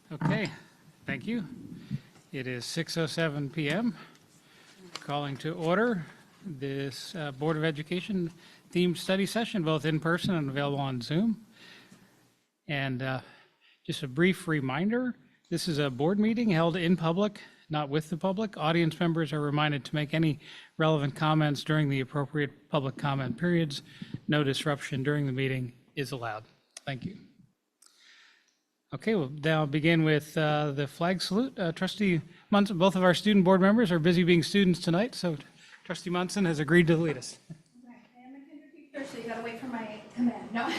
Okay, thank you. It is 6:07 PM. Calling to order this Board of Education themed study session, both in person and available on Zoom. And just a brief reminder, this is a board meeting held in public, not with the public. Audience members are reminded to make any relevant comments during the appropriate public comment periods. No disruption during the meeting is allowed. Thank you. Okay, we'll now begin with the flag salute. Trustee Munson, both of our student board members are busy being students tonight, so Trustee Munson has agreed to lead us. I am a kinder teacher, so you gotta wait for my command. No.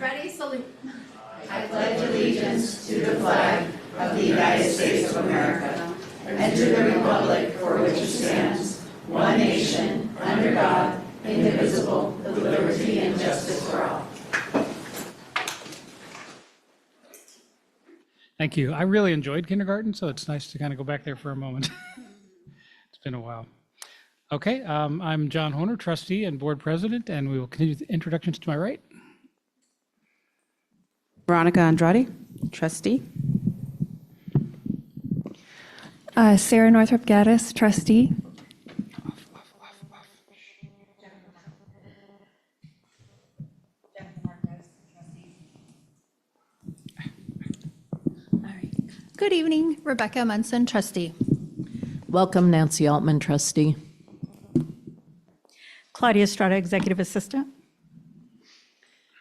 Ready, salute. I pledge allegiance to the flag of the United States of America and to the republic for which it stands, one nation, under God, indivisible, with liberty and justice for all. Thank you. I really enjoyed kindergarten, so it's nice to kind of go back there for a moment. It's been a while. Okay, I'm John Horner, trustee and board president, and we will continue the introductions to my right. Veronica Andrade, trustee. Sarah Northrop Gaddis, trustee. Good evening, Rebecca Munson, trustee. Welcome, Nancy Altman, trustee. Claudia Estrada, executive assistant.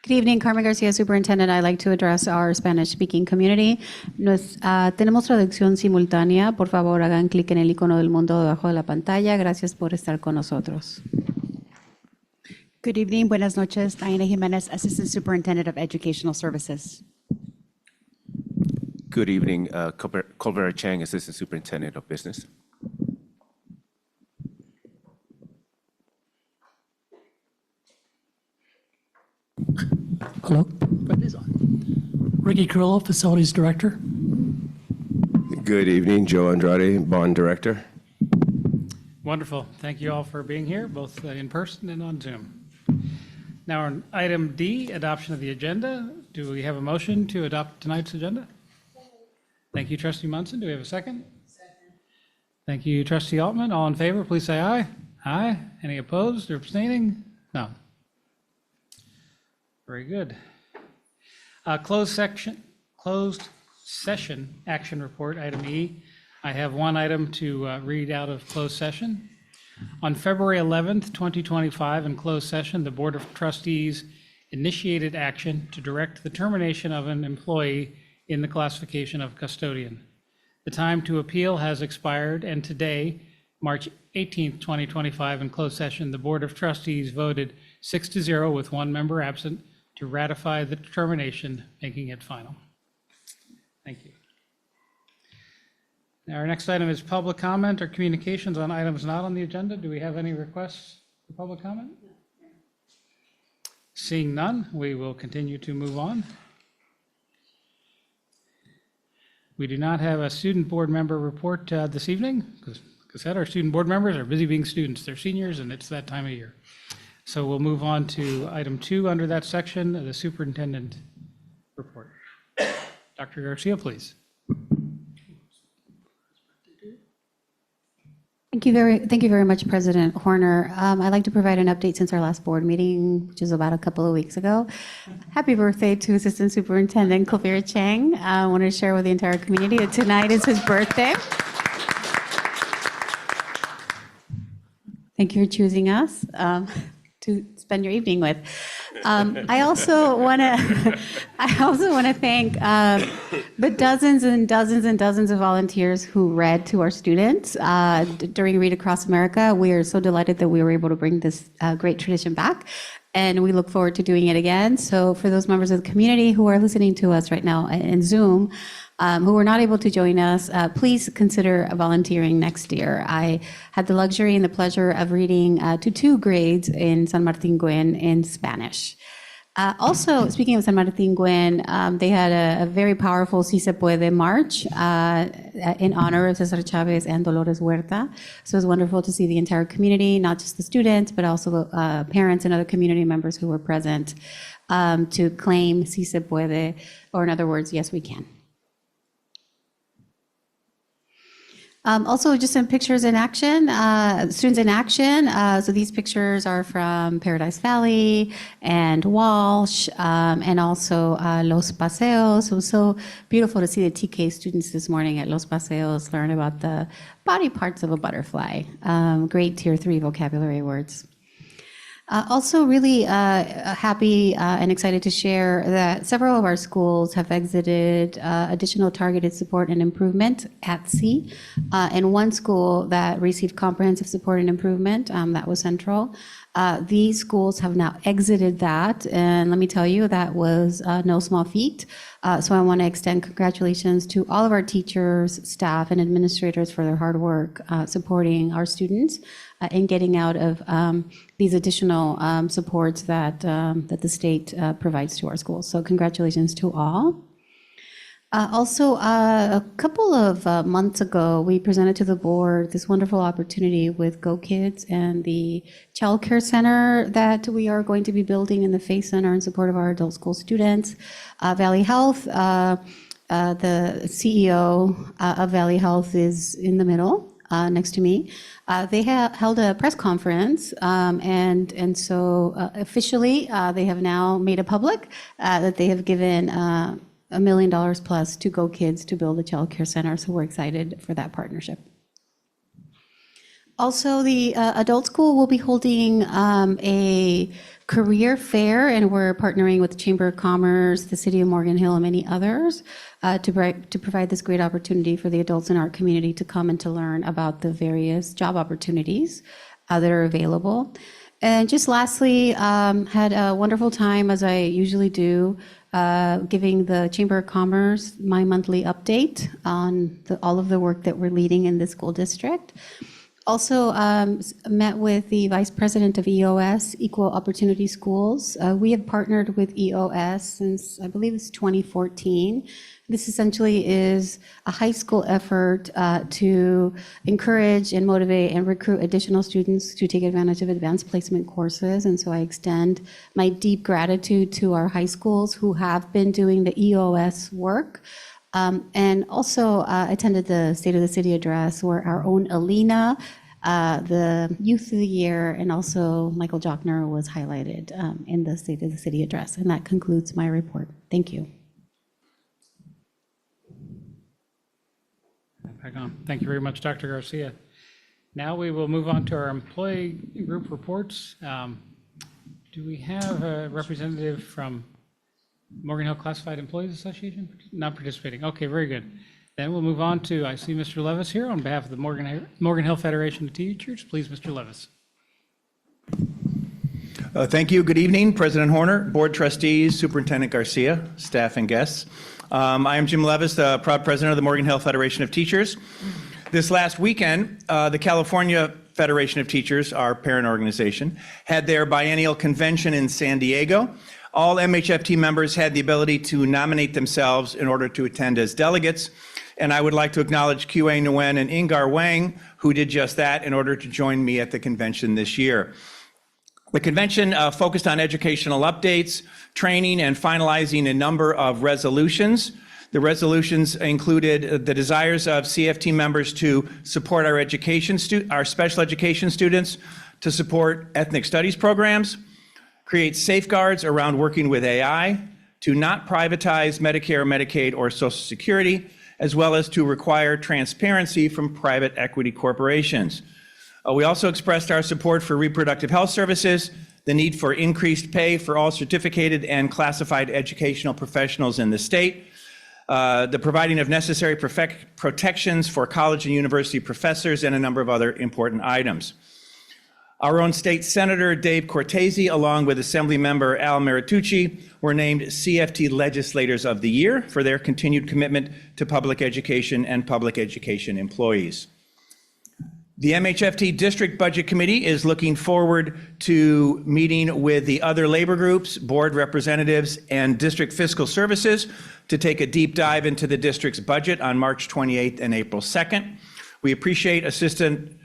Good evening, Carmen Garcia, superintendent. I'd like to address our Spanish-speaking community. Tenemos traducción simultánea. Por favor, hagan clic en el icono del mundo debajo de la pantalla. Gracias por estar con nosotros. Good evening, buenas noches. Diana Jimenez, Assistant Superintendent of Educational Services. Good evening, Colbert Chang, Assistant Superintendent of Business. Hello. Ricky Carrillo, Facilities Director. Good evening, Joe Andrade, Bond Director. Wonderful. Thank you all for being here, both in person and on Zoom. Now, on item D, adoption of the agenda. Do we have a motion to adopt tonight's agenda? Thank you, Trustee Munson. Do we have a second? Second. Thank you, Trustee Altman. All in favor, please say aye. Aye. Any opposed or abstaining? No. Very good. Closed session action report, item E. I have one item to read out of closed session. On February 11th, 2025, in closed session, the Board of Trustees initiated action to direct the termination of an employee in the classification of custodian. The time to appeal has expired, and today, March 18th, 2025, in closed session, the Board of Trustees voted 6-0 with one member absent to ratify the determination, making it final. Thank you. Now, our next item is public comment or communications on items not on the agenda. Do we have any requests for public comment? Seeing none, we will continue to move on. We do not have a student board member report this evening, because our student board members are busy being students. They're seniors, and it's that time of year. So we'll move on to item 2 under that section, the superintendent report. Dr. Garcia, please. Thank you very much, President Horner. I'd like to provide an update since our last board meeting, which is about a couple of weeks ago. Happy birthday to Assistant Superintendent Colbert Chang. I want to share with the entire community that tonight is his birthday. Thank you for choosing us to spend your evening with. I also want to thank the dozens and dozens and dozens of volunteers who read to our students during Read Across America. We are so delighted that we were able to bring this great tradition back, and we look forward to doing it again. So for those members of the community who are listening to us right now in Zoom, who were not able to join us, please consider volunteering next year. I had the luxury and the pleasure of reading to 2 grades in San Martin Guen in Spanish. Also, speaking of San Martin Guen, they had a very powerful Si Se Puede march in honor of Cesar Chavez and Dolores Huerta. So it was wonderful to see the entire community, not just the students, but also parents and other community members who were present to claim Si Se Puede, or in other words, yes, we can. Also, just some pictures in action, students in action. So these pictures are from Paradise Valley and Walsh, and also Los Paseos. It was so beautiful to see the TK students this morning at Los Paseos learn about the body parts of a butterfly. Great Tier 3 vocabulary words. Also really happy and excited to share that several of our schools have exited additional targeted support and improvement at sea. And one school that received comprehensive support and improvement, that was Central. These schools have now exited that, and let me tell you, that was no small feat. So I want to extend congratulations to all of our teachers, staff, and administrators for their hard work supporting our students in getting out of these additional supports that the state provides to our schools. So congratulations to all. Also, a couple of months ago, we presented to the board this wonderful opportunity with Go Kids and the Child Care Center that we are going to be building in the Faith Center in support of our adult school students. Valley Health, the CEO of Valley Health is in the middle. Next to me. They held a press conference, and so officially they have now made it public that they have given $1 million plus to Go Kids to build a child care center. So we're excited for that partnership. Also, the adult school will be holding a career fair, and we're partnering with the Chamber of Commerce, the City of Morgan Hill, and many others to provide this great opportunity for the adults in our community to come and to learn about the various job opportunities that are available. And just lastly, had a wonderful time, as I usually do, giving the Chamber of Commerce my monthly update on all of the work that we're leading in the school district. Also met with the Vice President of EOS, Equal Opportunity Schools. We have partnered with EOS since, I believe it's 2014. This essentially is a high school effort to encourage and motivate and recruit additional students to take advantage of advanced placement courses. And so I extend my deep gratitude to our high schools who have been doing the EOS work. And also attended the State of the City address where our own Alina, the Youth of the Year, and also Michael Jochner was highlighted in the State of the City address. And that concludes my report. Thank you. Back on. Thank you very much, Dr. Garcia. Now we will move on to our employee group reports. Do we have a representative from Morgan Hill Classified Employees Association? Not participating. Okay, very good. Then we'll move on to, I see Mr. Levis here on behalf of the Morgan Hill Federation of Teachers. Please, Mr. Levis. Thank you. Good evening, President Horner, Board Trustees, Superintendent Garcia, staff and guests. I am Jim Levis, the proud president of the Morgan Hill Federation of Teachers. This last weekend, the California Federation of Teachers, our parent organization, had their biennial convention in San Diego. All MHFT members had the ability to nominate themselves in order to attend as delegates. And I would like to acknowledge QA Nguyen and Ingar Wang, who did just that in order to join me at the convention this year. The convention focused on educational updates, training, and finalizing a number of resolutions. The resolutions included the desires of CFT members to support our special education students, to support ethnic studies programs, create safeguards around working with AI, to not privatize Medicare, Medicaid, or Social Security, as well as to require transparency from private equity corporations. We also expressed our support for reproductive health services, the need for increased pay for all certificated and classified educational professionals in the state, the providing of necessary protections for college and university professors, and a number of other important items. Our own state senator, Dave Cortese, along with Assembly member Al Maritucci, were named CFT Legislators of the Year for their continued commitment to public education and public education employees. The MHFT District Budget Committee is looking forward to meeting with the other labor groups, board representatives, and district fiscal services to take a deep dive into the district's budget on March 28th and April 2nd. We appreciate Assistant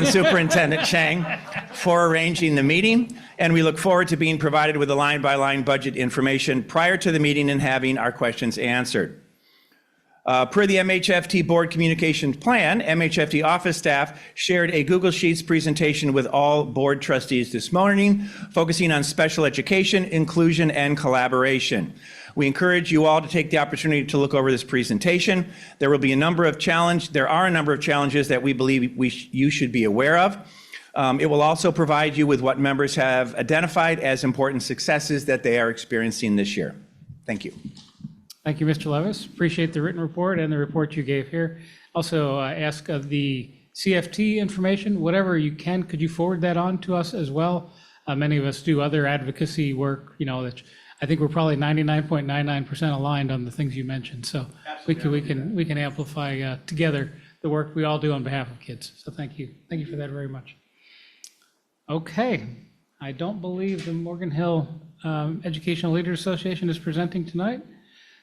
Superintendent Chang for arranging the meeting, and we look forward to being provided with the line-by-line budget information prior to the meeting and having our questions answered. Per the MHFT Board Communications Plan, MHFT office staff shared a Google Sheets presentation with all board trustees this morning, focusing on special education, inclusion, and collaboration. We encourage you all to take the opportunity to look over this presentation. There are a number of challenges that we believe you should be aware of. It will also provide you with what members have identified as important successes that they are experiencing this year. Thank you. Thank you, Mr. Levis. Appreciate the written report and the report you gave here. Also, ask of the CFT information, whatever you can, could you forward that on to us as well? Many of us do other advocacy work, that I think we're probably 99.99% aligned on the things you mentioned. So we can amplify together the work we all do on behalf of kids. So thank you. Thank you for that very much. Okay. I don't believe the Morgan Hill Educational Leaders Association is presenting tonight.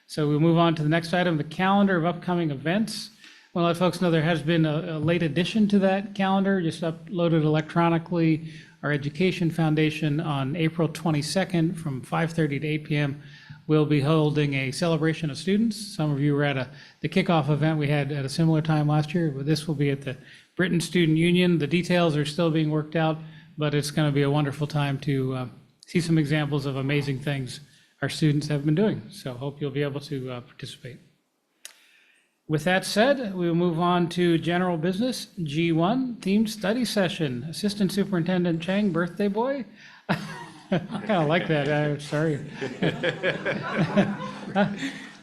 So we'll move on to the next item, the calendar of upcoming events. I want to let folks know there has been a late addition to that calendar, just uploaded electronically. Our Education Foundation on April 22nd from 5:30 to 8 p.m. will be holding a celebration of students. Some of you were at the kickoff event we had at a similar time last year, but this will be at the Britain Student Union. The details are still being worked out, but it's going to be a wonderful time to see some examples of amazing things our students have been doing. So hope you'll be able to participate. With that said, we will move on to general business. G1, themed study session. Assistant Superintendent Chang, birthday boy? I kind of like that. Sorry.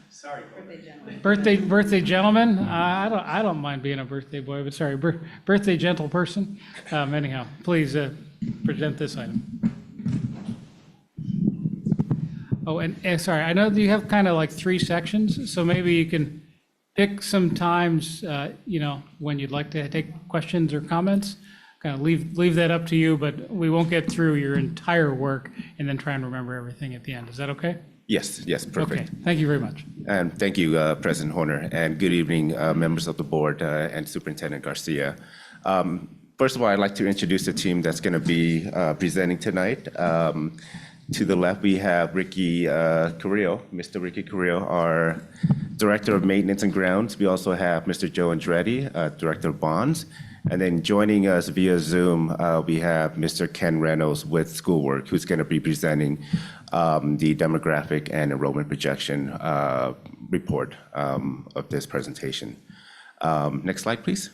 Sorry. Birthday gentleman? I don't mind being a birthday boy, but sorry, birthday gentle person. Anyhow, please present this item. Oh, and sorry, I know that you have kind of like 3 sections, so maybe you can pick some times, when you'd like to take questions or comments. Kind of leave that up to you, but we won't get through your entire work and then try and remember everything at the end. Is that okay? Yes, perfect. Okay, thank you very much. And thank you, President Horner, and good evening, members of the board and Superintendent Garcia. First of all, I'd like to introduce the team that's going to be presenting tonight. To the left, we have Ricky Carrillo, Mr. Ricky Carrillo, our Director of Maintenance and Grounds. We also have Mr. Joe Andretti, Director of Bonds. And then joining us via Zoom, we have Mr. Ken Reynolds with Schoolwork, who's going to be presenting the demographic and enrollment projection report of this presentation. Next slide, please.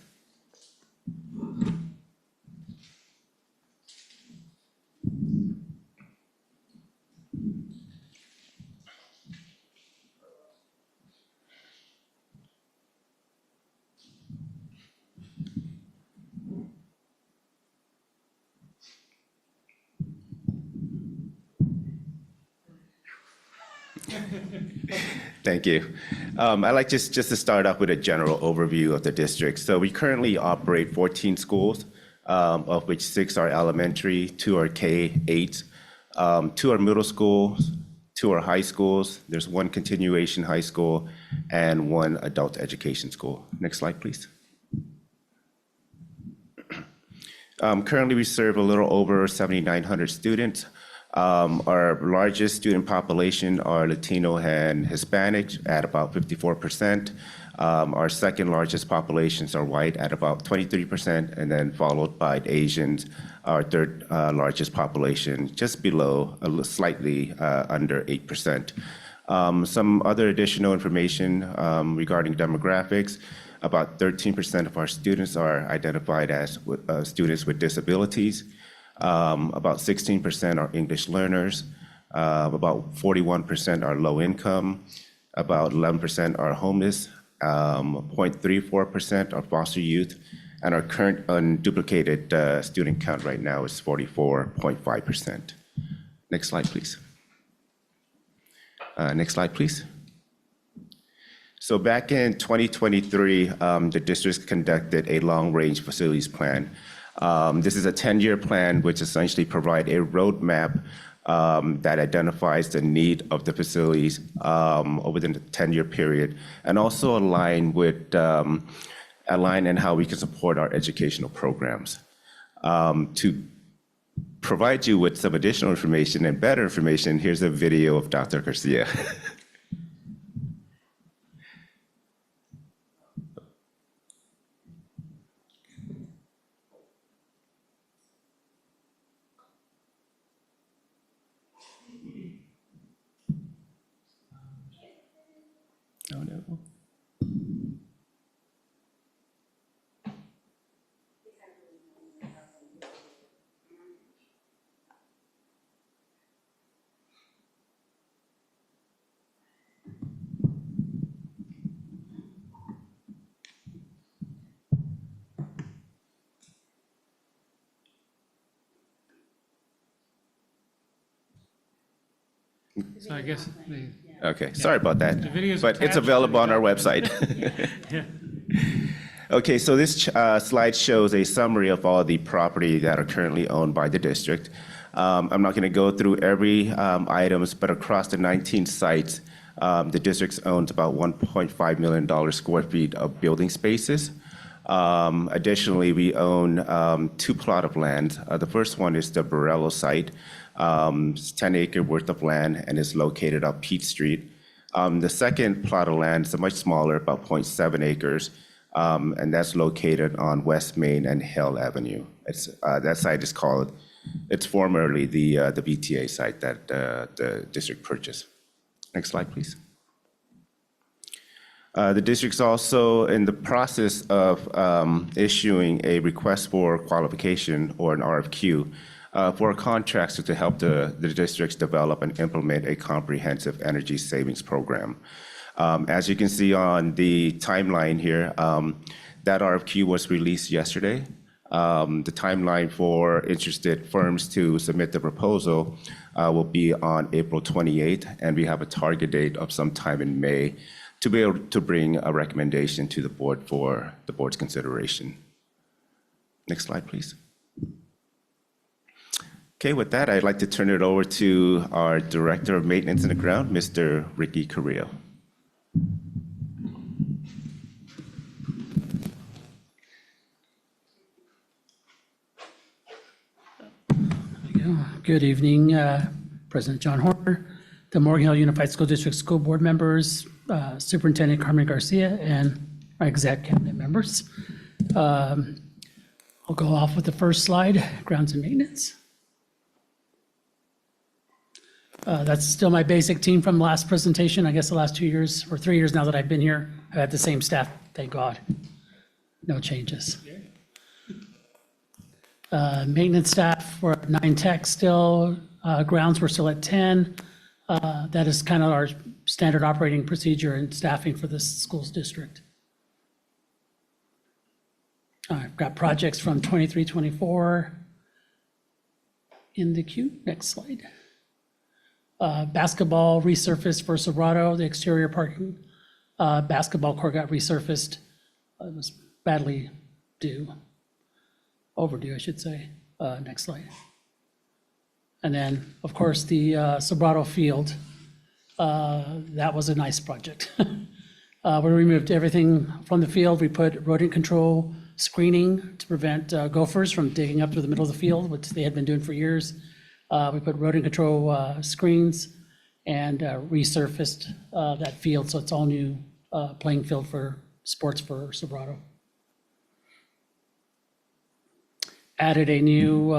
Thank you. I'd like just to start off with a general overview of the district. So we currently operate 14 schools, of which 6 are elementary, 2 are K-8, 2 are middle schools, 2 are high schools. There's 1 continuation high school and 1 adult education school. Next slide, please. Currently, we serve a little over 7,900 students. Our largest student population are Latino and Hispanic at about 54%. Our second largest populations are white at about 23%, and then followed by Asians, our third largest population, just below, slightly under 8%. Some other additional information regarding demographics. About 13% of our students are identified as students with disabilities. About 16% are English learners. About 41% are low income. About 11% are homeless. 0.34% are foster youth. And our current unduplicated student count right now is 44.5%. Next slide, please. Next slide, please. So back in 2023, the district conducted a long-range facilities plan. This is a 10-year plan, which essentially provide a roadmap that identifies the need of the facilities over the 10-year period, and also align in how we can support our educational programs. To provide you with some additional information and better information, here's a video of Dr. Garcia. So I guess the, Okay, sorry about that. The video's But it's attached available to on our website. yeah. Okay, so this slide shows a summary of all the property that are currently owned by the district. I'm not going to go through every items, but across the 19 sites, the district owns about $1.5 million square feet of building spaces. Additionally, we own 2 plot of land. The first one is the Borello site. It's 10 acre worth of land and is located up Peach Street. The second plot of land is much smaller, about 0.7 acres, and that's located on West Main and Hill Avenue. That site is called, it's formerly the BTA site that the district purchased. Next slide, please. The district's also in the process of issuing a request for qualification, or an RFQ, for a contractor to help the districts develop and implement a comprehensive energy savings program. As you can see on the timeline here, that RFQ was released yesterday. The timeline for interested firms to submit the proposal will be on April 28th, and we have a target date of sometime in May to be able to bring a recommendation to the board for the board's consideration. Next slide, please. Okay, with that, I'd like to turn it over to our Director of Maintenance in the Ground, Mr. Ricky Carrillo. Good evening, President John Horner, the Morgan Hill Unified School District School Board members, Superintendent Carmen Garcia, and our exec cabinet members. I'll go off with the first slide, grounds and maintenance. That's still my basic team from the last presentation. I guess the last 2 years or 3 years now that I've been here, I've had the same staff, thank God. No changes. Maintenance staff, we're at 9 techs still. Grounds, we're still at 10. That is kind of our standard operating procedure and staffing for this schools district. I've got projects from 23, 24 in the queue. Next slide. Basketball resurfaced for Sobrato, the exterior parking basketball court got resurfaced. It was badly overdue, I should say. Next slide. And then, of course, the Sobrato field. That was a nice project. We removed everything from the field. We put rodent control screening to prevent gophers from digging up through the middle of the field, which they had been doing for years. We put rodent control screens and resurfaced that field, so it's all new playing field for sports for Sobrato. Added a new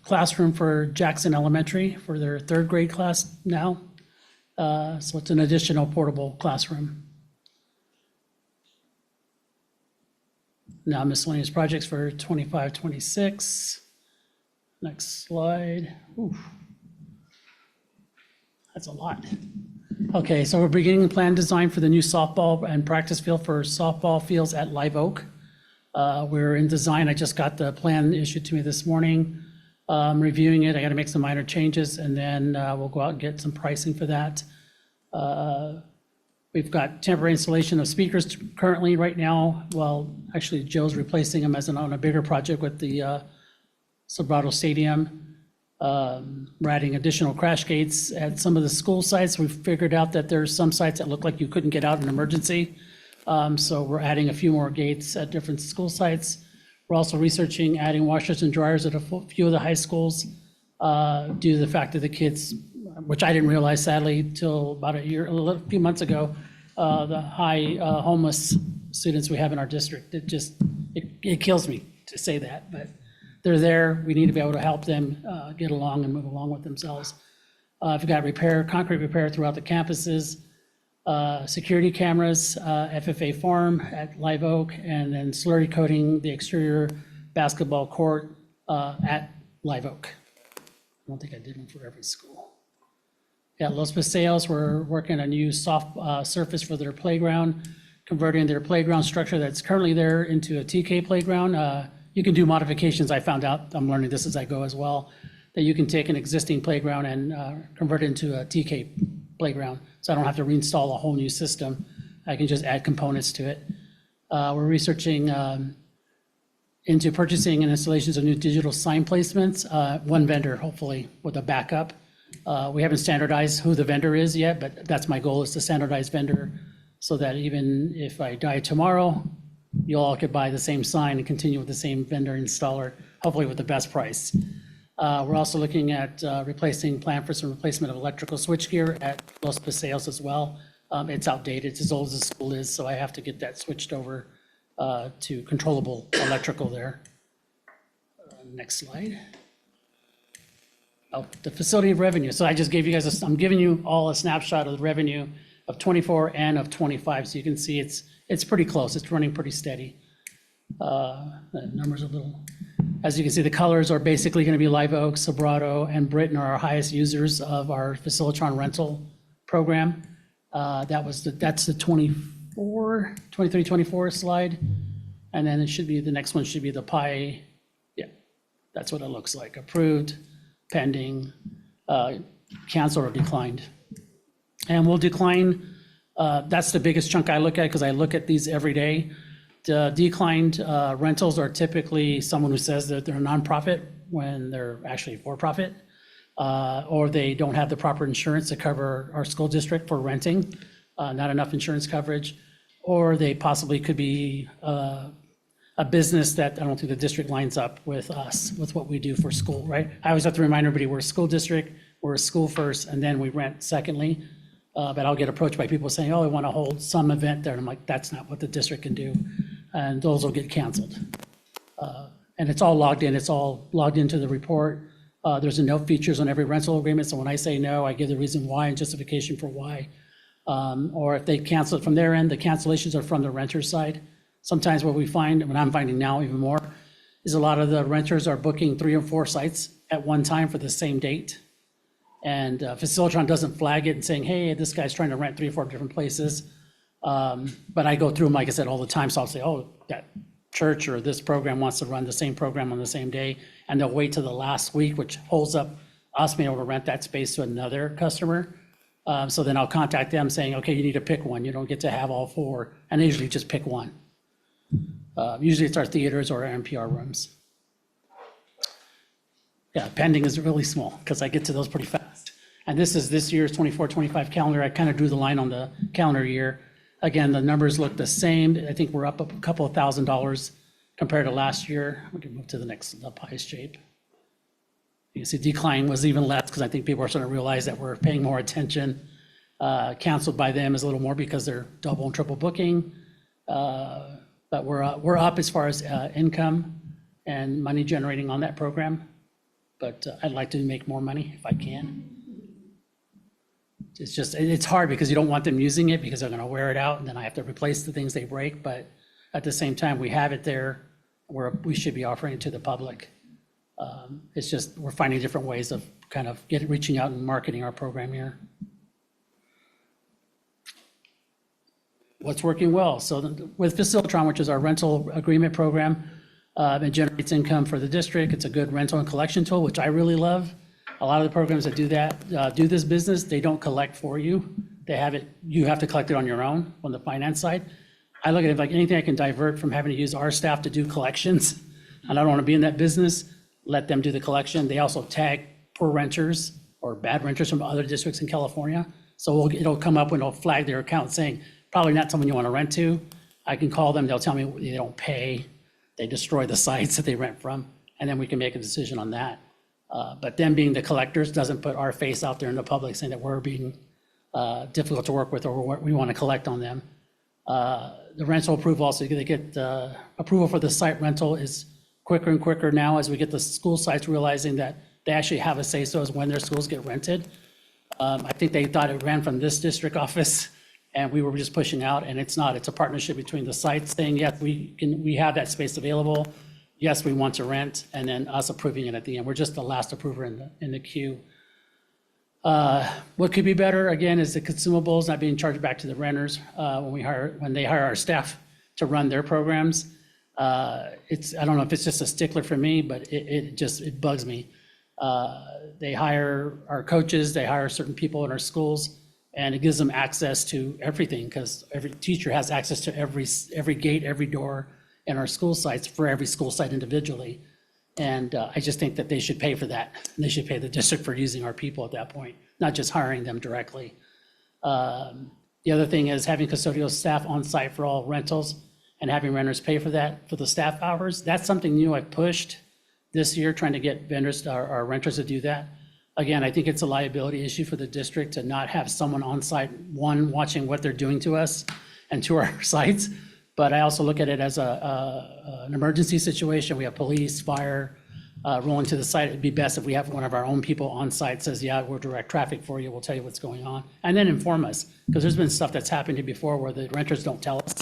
classroom for Jackson Elementary for their 3rd grade class now. So it's an additional portable classroom. Now miscellaneous projects for 25, 26. Next slide. Oof. That's a lot. Okay, so we're beginning plan design for the new softball and practice field for softball fields at Live Oak. We're in design. I just got the plan issued to me this morning. Reviewing it, I got to make some minor changes, and then we'll go out and get some pricing for that. We've got temporary installation of speakers currently right now. Well, actually, Joe's replacing them on a bigger project with the Sobrato Stadium. We're adding additional crash gates at some of the school sites. We've figured out that there's some sites that look like you couldn't get out in emergency. So we're adding a few more gates at different school sites. We're also researching adding washers and dryers at a few of the high schools due to the fact that the kids, which I didn't realize sadly till about a few months ago, the high homeless students we have in our district. It kills me to say that, but they're there. We need to be able to help them get along and move along with themselves. We've got concrete repair throughout the campuses. Security cameras, FFA Farm at Live Oak, and then slurry coating the exterior basketball court at Live Oak. I don't think I did one for every school. At Los Paseos, we're working on a new soft surface for their playground, converting their playground structure that's currently there into a TK playground. You can do modifications, I found out. I'm learning this as I go as well. that you can take an existing playground and convert it into a TK playground. So I don't have to reinstall a whole new system. I can just add components to it. We're researching into purchasing and installations of new digital sign placements. One vendor, hopefully, with a backup. We haven't standardized who the vendor is yet, but that's my goal, is to standardize vendor so that even if I die tomorrow, you all could buy the same sign and continue with the same vendor installer, hopefully with the best price. We're also looking at plan for some replacement of electrical switchgear at Los Paseos as well. It's outdated, it's as old as the school is, so I have to get that switched over to controllable electrical there. Next slide. Oh, the facility of revenue. So I just gave you guys, I'm giving you all a snapshot of the revenue of 24 and of 25. So you can see it's pretty close. It's running pretty steady. The numbers are a little, as you can see, the colors are basically going to be Live Oak, Sobrato, and Britton are our highest users of our Facilitron rental program. That's the 23, 24 slide. And then it should be, the next one should be the pie. Yeah, that's what it looks like. Approved, pending, canceled or declined. And we'll decline, that's the biggest chunk I look at because I look at these every day. The declined rentals are typically someone who says that they're a nonprofit when they're actually for-profit, or they don't have the proper insurance to cover our school district for renting, not enough insurance coverage, or they possibly could be a business that I don't think the district lines up with us, with what we do for school, right? I always have to remind everybody, we're a school district, we're a school first, and then we rent secondly. But I'll get approached by people saying, oh, I want to hold some event there. And I'm like, that's not what the district can do. And those will get canceled. And it's all logged in. It's all logged into the report. There's a note features on every rental agreement. So when I say no, I give the reason why and justification for why. Or if they cancel it from their end, the cancellations are from the renter's side. Sometimes what we find, and what I'm finding now even more, is a lot of the renters are booking 3 or 4 sites at one time for the same date. And Facilitron doesn't flag it and saying, hey, this guy's trying to rent 3 or 4 different places. But I go through them, like I said, all the time. So I'll say, oh, that church or this program wants to run the same program on the same day. And they'll wait till the last week, which holds up us being able to rent that space to another customer. So then I'll contact them saying, okay, you need to pick one. You don't get to have all 4. And they usually just pick one. Usually it's our theaters or our NPR rooms. Yeah, pending is really small because I get to those pretty fast. And this is this year's 24-25 calendar. I kind of drew the line on the calendar year. Again, the numbers look the same. I think we're up a couple of $1,000s compared to last year. We can move to the next, the pie shape. You can see decline was even less because I think people are starting to realize that we're paying more attention. Canceled by them is a little more because they're double and triple booking. But we're up as far as income and money generating on that program. But I'd like to make more money if I can. It's just, it's hard because you don't want them using it because they're going to wear it out and then I have to replace the things they break. But at the same time, we have it there where we should be offering it to the public. It's just, we're finding different ways of kind of reaching out and marketing our program here. What's working well? So with Facilitron, which is our rental agreement program, it generates income for the district. It's a good rental and collection tool, which I really love. A lot of the programs that do that, do this business, they don't collect for you. They have it, you have to collect it on your own on the finance side. I look at it like anything I can divert from having to use our staff to do collections, and I don't want to be in that business, let them do the collection. They also tag poor renters or bad renters from other districts in California. So it'll come up when it'll flag their account saying, probably not someone you want to rent to. I can call them, they'll tell me they don't pay. They destroy the sites that they rent from, and then we can make a decision on that. But them being the collectors doesn't put our face out there in the public saying that we're being difficult to work with or we want to collect on them. The rental approval also, they get approval for the site rental is quicker and quicker now as we get the school sites realizing that they actually have a say-so as when their schools get rented. I think they thought it ran from this district office and we were just pushing out, and it's not. It's a partnership between the sites saying, yes, we have that space available. Yes, we want to rent, and then us approving it at the end. We're just the last approver in the queue. What could be better, again, is the consumables not being charged back to the renters when they hire our staff to run their programs. I don't know if it's just a stickler for me, but it bugs me. They hire our coaches, they hire certain people in our schools, and it gives them access to everything, because every teacher has access to every gate, every door in our school sites for every school site individually. And I just think that they should pay for that. And they should pay the district for using our people at that point, not just hiring them directly. The other thing is having custodial staff on site for all rentals and having renters pay for that, for the staff hours. That's something new I pushed this year, trying to get vendors, our renters to do that. Again, I think it's a liability issue for the district to not have someone on site, one, watching what they're doing to us and to our sites. But I also look at it as an emergency situation. We have police, fire rolling to the site. It'd be best if we have one of our own people on site says, yeah, we'll direct traffic for you. We'll tell you what's going on. And then inform us, because there's been stuff that's happened here before where the renters don't tell us.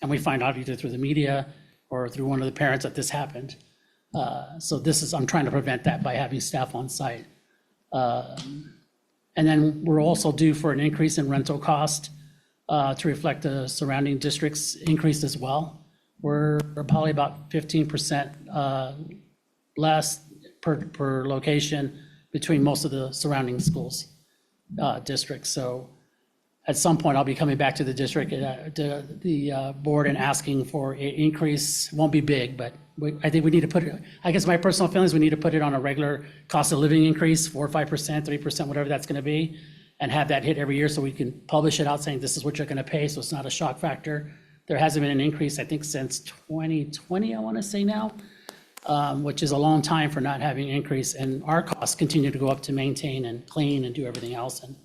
And we find out either through the media or through one of the parents that this happened. So I'm trying to prevent that by having staff on site. And then we're also due for an increase in rental cost to reflect the surrounding districts increase as well. We're probably about 15% less per location between most of the surrounding schools, districts. So at some point, I'll be coming back to the district, the board, and asking for an increase. Won't be big, but I think we need to put it, I guess my personal feeling is we need to put it on a regular cost of living increase, 4 or 5%, 3%, whatever that's going to be, and have that hit every year so we can publish it out saying this is what you're going to pay, so it's not a shock factor. There hasn't been an increase, I think, since 2020, I want to say now, which is a long time for not having an increase. And our costs continue to go up to maintain and clean and do everything else and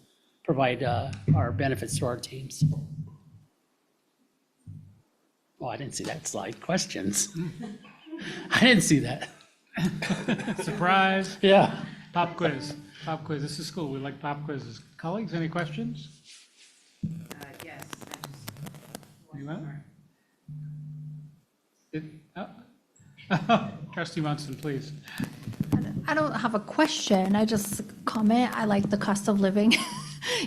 provide our benefits to our teams. Oh, I didn't see that slide. Questions? I didn't see that. Surprise. Yeah. Pop quiz. Pop quiz. This is school. We like pop quizzes. Colleagues, any questions? Yes. Anyone? Trustee Munson, please. I don't have a question, I just comment, I like the cost of living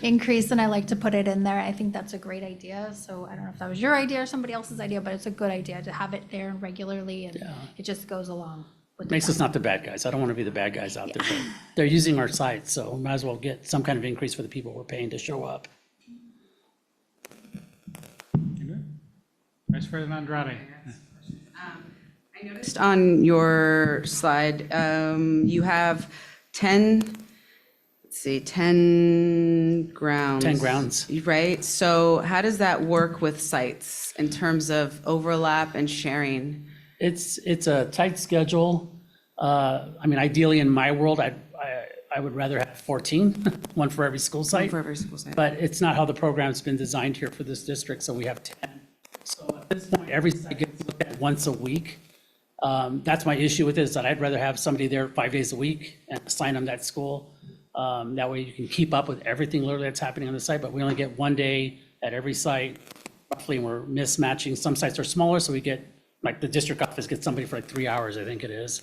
increase, and I like to put it in there. I think that's a great idea, so I don't know if that was your idea or somebody else's idea, but it's a good idea to have it there regularly, and it just goes along with the Makes us time. not the bad guys. I don't want to be the bad guys out there. But they're using our site, so we might as well get some kind of increase for the people we're paying to show up. You good? Vice President Andrade. I noticed on your slide, you have 10 grounds. 10 grounds. Right? So how does that work with sites in terms of overlap and sharing? It's a tight schedule. I mean, ideally, in my world, I would rather have 14, one for every school site. For every school site. But it's not how the program's been designed here for this district, so we have 10. So at this point, every site gets looked at once a week. That's my issue with it, is that I'd rather have somebody there 5 days a week and assign them that school. That way you can keep up with everything literally that's happening on the site, but we only get 1 day at every site. Roughly, and we're mismatching. Some sites are smaller, so we get, like the district office gets somebody for like 3 hours, I think it is.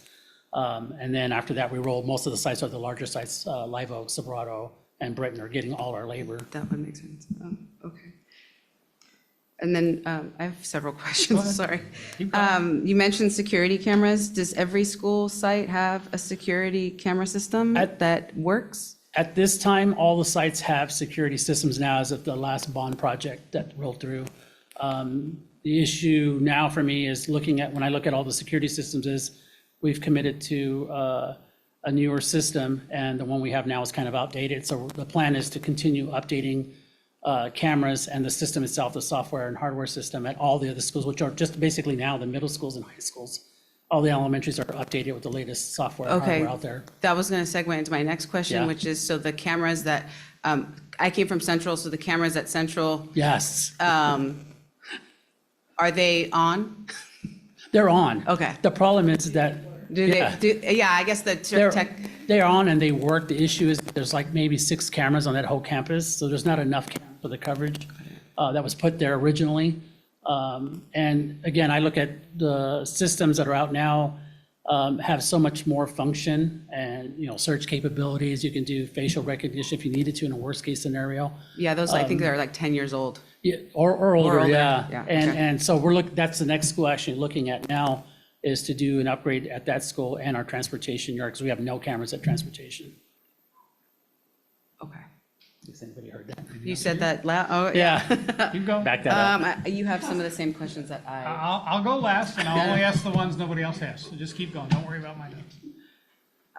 And then after that, we roll, most of the sites are the larger sites, Live Oak, Sobrato, and Britton are getting all our labor. That would make sense. Oh, okay. And then I have several questions, sorry. You mentioned security cameras. Does every school site have a security camera system that works? At this time, all the sites have security systems now as of the last bond project that rolled through. The issue now for me is when I look at all the security systems, is we've committed to a newer system, and the one we have now is kind of outdated. So the plan is to continue updating cameras and the system itself, the software and hardware system at all the other schools, which are just basically now the middle schools and high schools. All the elementaries are updated with the latest software and hardware out there. That was going to segue into my next question, Yeah. which is, so the cameras that, I came from Central, so the cameras at Central, Yes, are they on? they're on. Okay. The problem is that. Yeah, I guess the tech. They're on and they work. The issue is there's like maybe 6 cameras on that whole campus, so there's not enough for the coverage that was put there originally. And again, I look at the systems that are out now have so much more function and, search capabilities. You can do facial recognition if you needed to in a worst case scenario. Yeah, those, I think they're like 10 years old. Yeah, or older, older, yeah. yeah, And okay. and so that's the next school actually looking at now, is to do an upgrade at that school and our transportation yard, because we have no cameras at transportation. Okay. Has anybody heard that? You said that oh, Yeah, You go. back that up. You have some of the same questions that I. I'll go last, and I'll only ask the ones nobody else has, so just keep going, don't worry about my notes.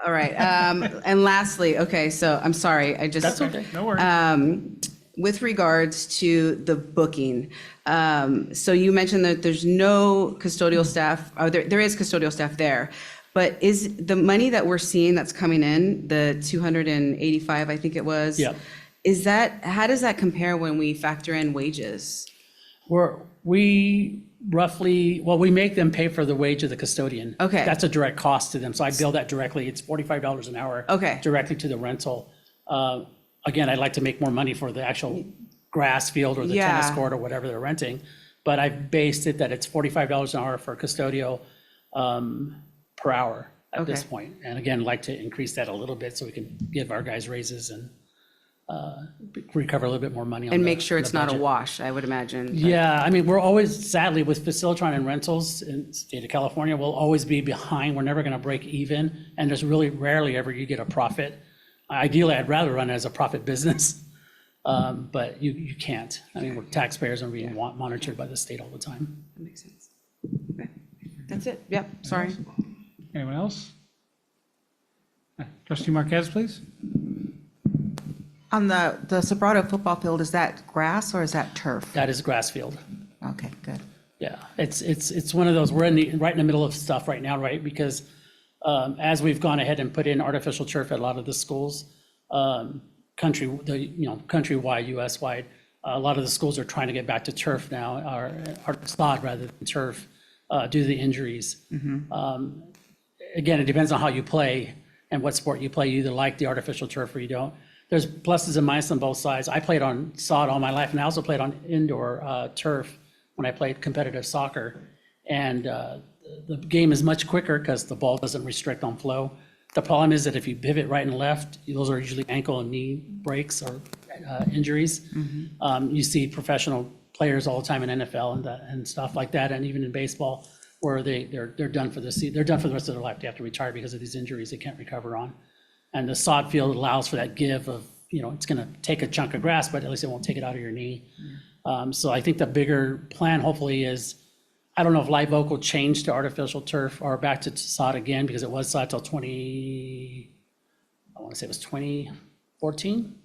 All right. And lastly, okay, so I'm sorry, I just. That's okay. No worries. With regards to the booking, so you mentioned that there's no custodial staff, or there is custodial staff there, but is the money that we're seeing that's coming in, the 285, I think it was? Yep. Is that, how does that compare when we factor in wages? We roughly, well, we make them pay for the wage of the custodian. Okay. That's a direct cost to them, so I bill that directly. It's $45 an hour. Okay. Directly to the rental. Again, I'd like to make more money for the actual grass field or the tennis Yeah. court or whatever they're renting, but I've based it that it's $45 an hour for custodial per hour at this Okay. point. And again, like to increase that a little bit so we can give our guys raises and recover a little bit more money on And the- make sure on the it's not a budget. wash, I would imagine. Yeah, I mean, we're always, sadly, with Facilitron and rentals in the state of California, we'll always be behind. We're never going to break even, and there's really rarely ever you get a profit. Ideally, I'd rather run it as a profit business, but you can't. I mean, we're taxpayers and being monitored by the state all the time. That makes sense. Okay. That's it. Yep, sorry. Anyone else? Trustee Marquez, please. On the Sobrato football field, is that grass or is that turf? That is grass field. Okay, good. Yeah, it's one of those, we're right in the middle of stuff right now, right? Because as we've gone ahead and put in artificial turf at a lot of the schools, countrywide, US-wide, a lot of the schools are trying to get back to turf now, or sod rather than turf, due to the injuries. Again, it depends on how you play and what sport you play. You either like the artificial turf or you don't. There's pluses and minuses on both sides. I played on sod all my life, and I also played on indoor turf when I played competitive soccer. And the game is much quicker because the ball doesn't restrict on flow. The problem is that if you pivot right and left, those are usually ankle and knee breaks or injuries. You see professional players all the time in NFL and stuff like that, and even in baseball, where they're done for the season. They're done for the rest of their life. They have to retire because of these injuries they can't recover on. And the sod field allows for that give of, it's going to take a chunk of grass, but at least it won't take it out of your knee. So I think the bigger plan hopefully is, I don't know if Live Oak will change to artificial turf or back to sod again, because it was sod till 2014.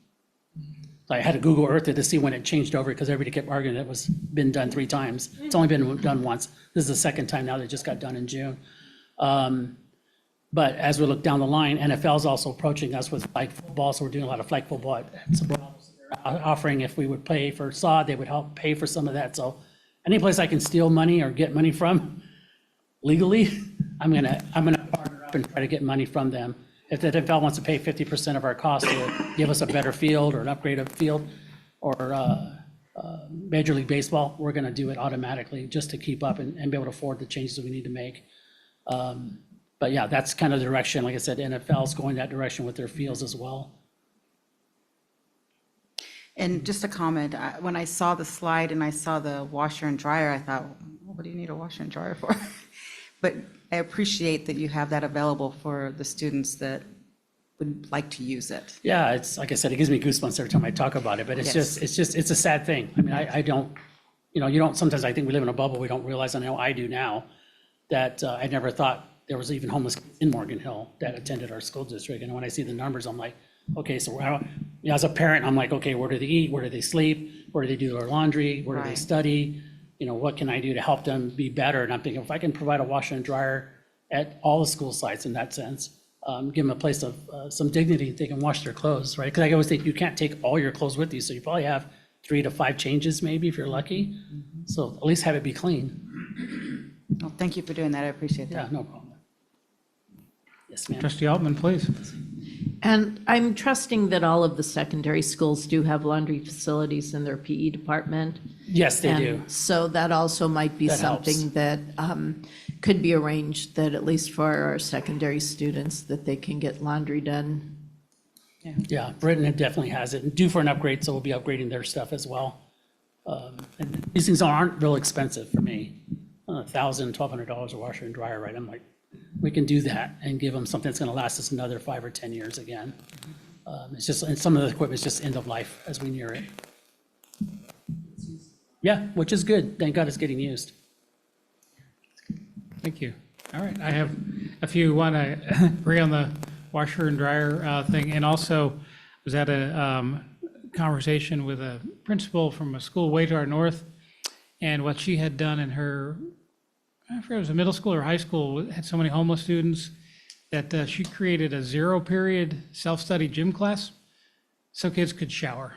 So I had to Google Earth it to see when it changed over, because everybody kept arguing it was been done 3 times. It's only been done once. This is the second time now that it just got done in June. But as we look down the line, NFL is also approaching us with flag football, so we're doing a lot of flag football at Sobrato. They're offering if we would pay for sod, they would help pay for some of that. So any place I can steal money or get money from legally, I'm gonna partner up and try to get money from them. If the NFL wants to pay 50% of our cost to give us a better field or an upgraded field or Major League Baseball, we're gonna do it automatically just to keep up and be able to afford the changes that we need to make. But yeah, that's kind of the direction. Like I said, NFL's going that direction with their fields as well. And just a comment, when I saw the slide and I saw the washer and dryer, I thought, well, what do you need a washer and dryer for? But I appreciate that you have that available for the students that would like to use it. Yeah, it's, like I said, it gives me goosebumps every time I talk about it, but it's Yes. it's a sad thing. I mean, I don't, you don't, sometimes I think we live in a bubble, we don't realize, I know I do now, that I never thought there was even homeless kids in Morgan Hill that attended our school district. And when I see the numbers, I'm like, okay, so as a parent, I'm like, okay, where do they eat? Where do they sleep? Where do they do their laundry? Where do they Right. study? What can I do to help them be better? And I'm thinking, if I can provide a washer and dryer at all the school sites in that sense, give them a place of some dignity, they can wash their clothes, right? Because I always think you can't take all your clothes with you, so you probably have 3 to 5 changes maybe if you're lucky. So at least have it be clean. Well, thank you for doing that, I appreciate Yeah, that. no problem. Yes, ma'am. Trustee Altman, please. And I'm trusting that all of the secondary schools do have laundry facilities in their PE department. Yes, they do. And so that also might be That helps. something that could be arranged, that at least for our secondary students, that they can get laundry done. Yeah, Britain definitely has it, and due for an upgrade, so we'll be upgrading their stuff as well. And these things aren't real expensive for me. $1,000, $1,200 a washer and dryer, right? I'm like, we can do that and give them something that's going to last us another 5 or 10 years again. It's just, and some of the equipment's just end of life as we near it. Yeah, which is good. Thank God it's getting used. Thank you. All right, I have a few. One, I agree on the washer and dryer thing, and also was at a conversation with a principal from a school way to our north, and what she had done in her, I forget if it was a middle school or high school, had so many homeless students that she created a 0-period self-study gym class so kids could shower.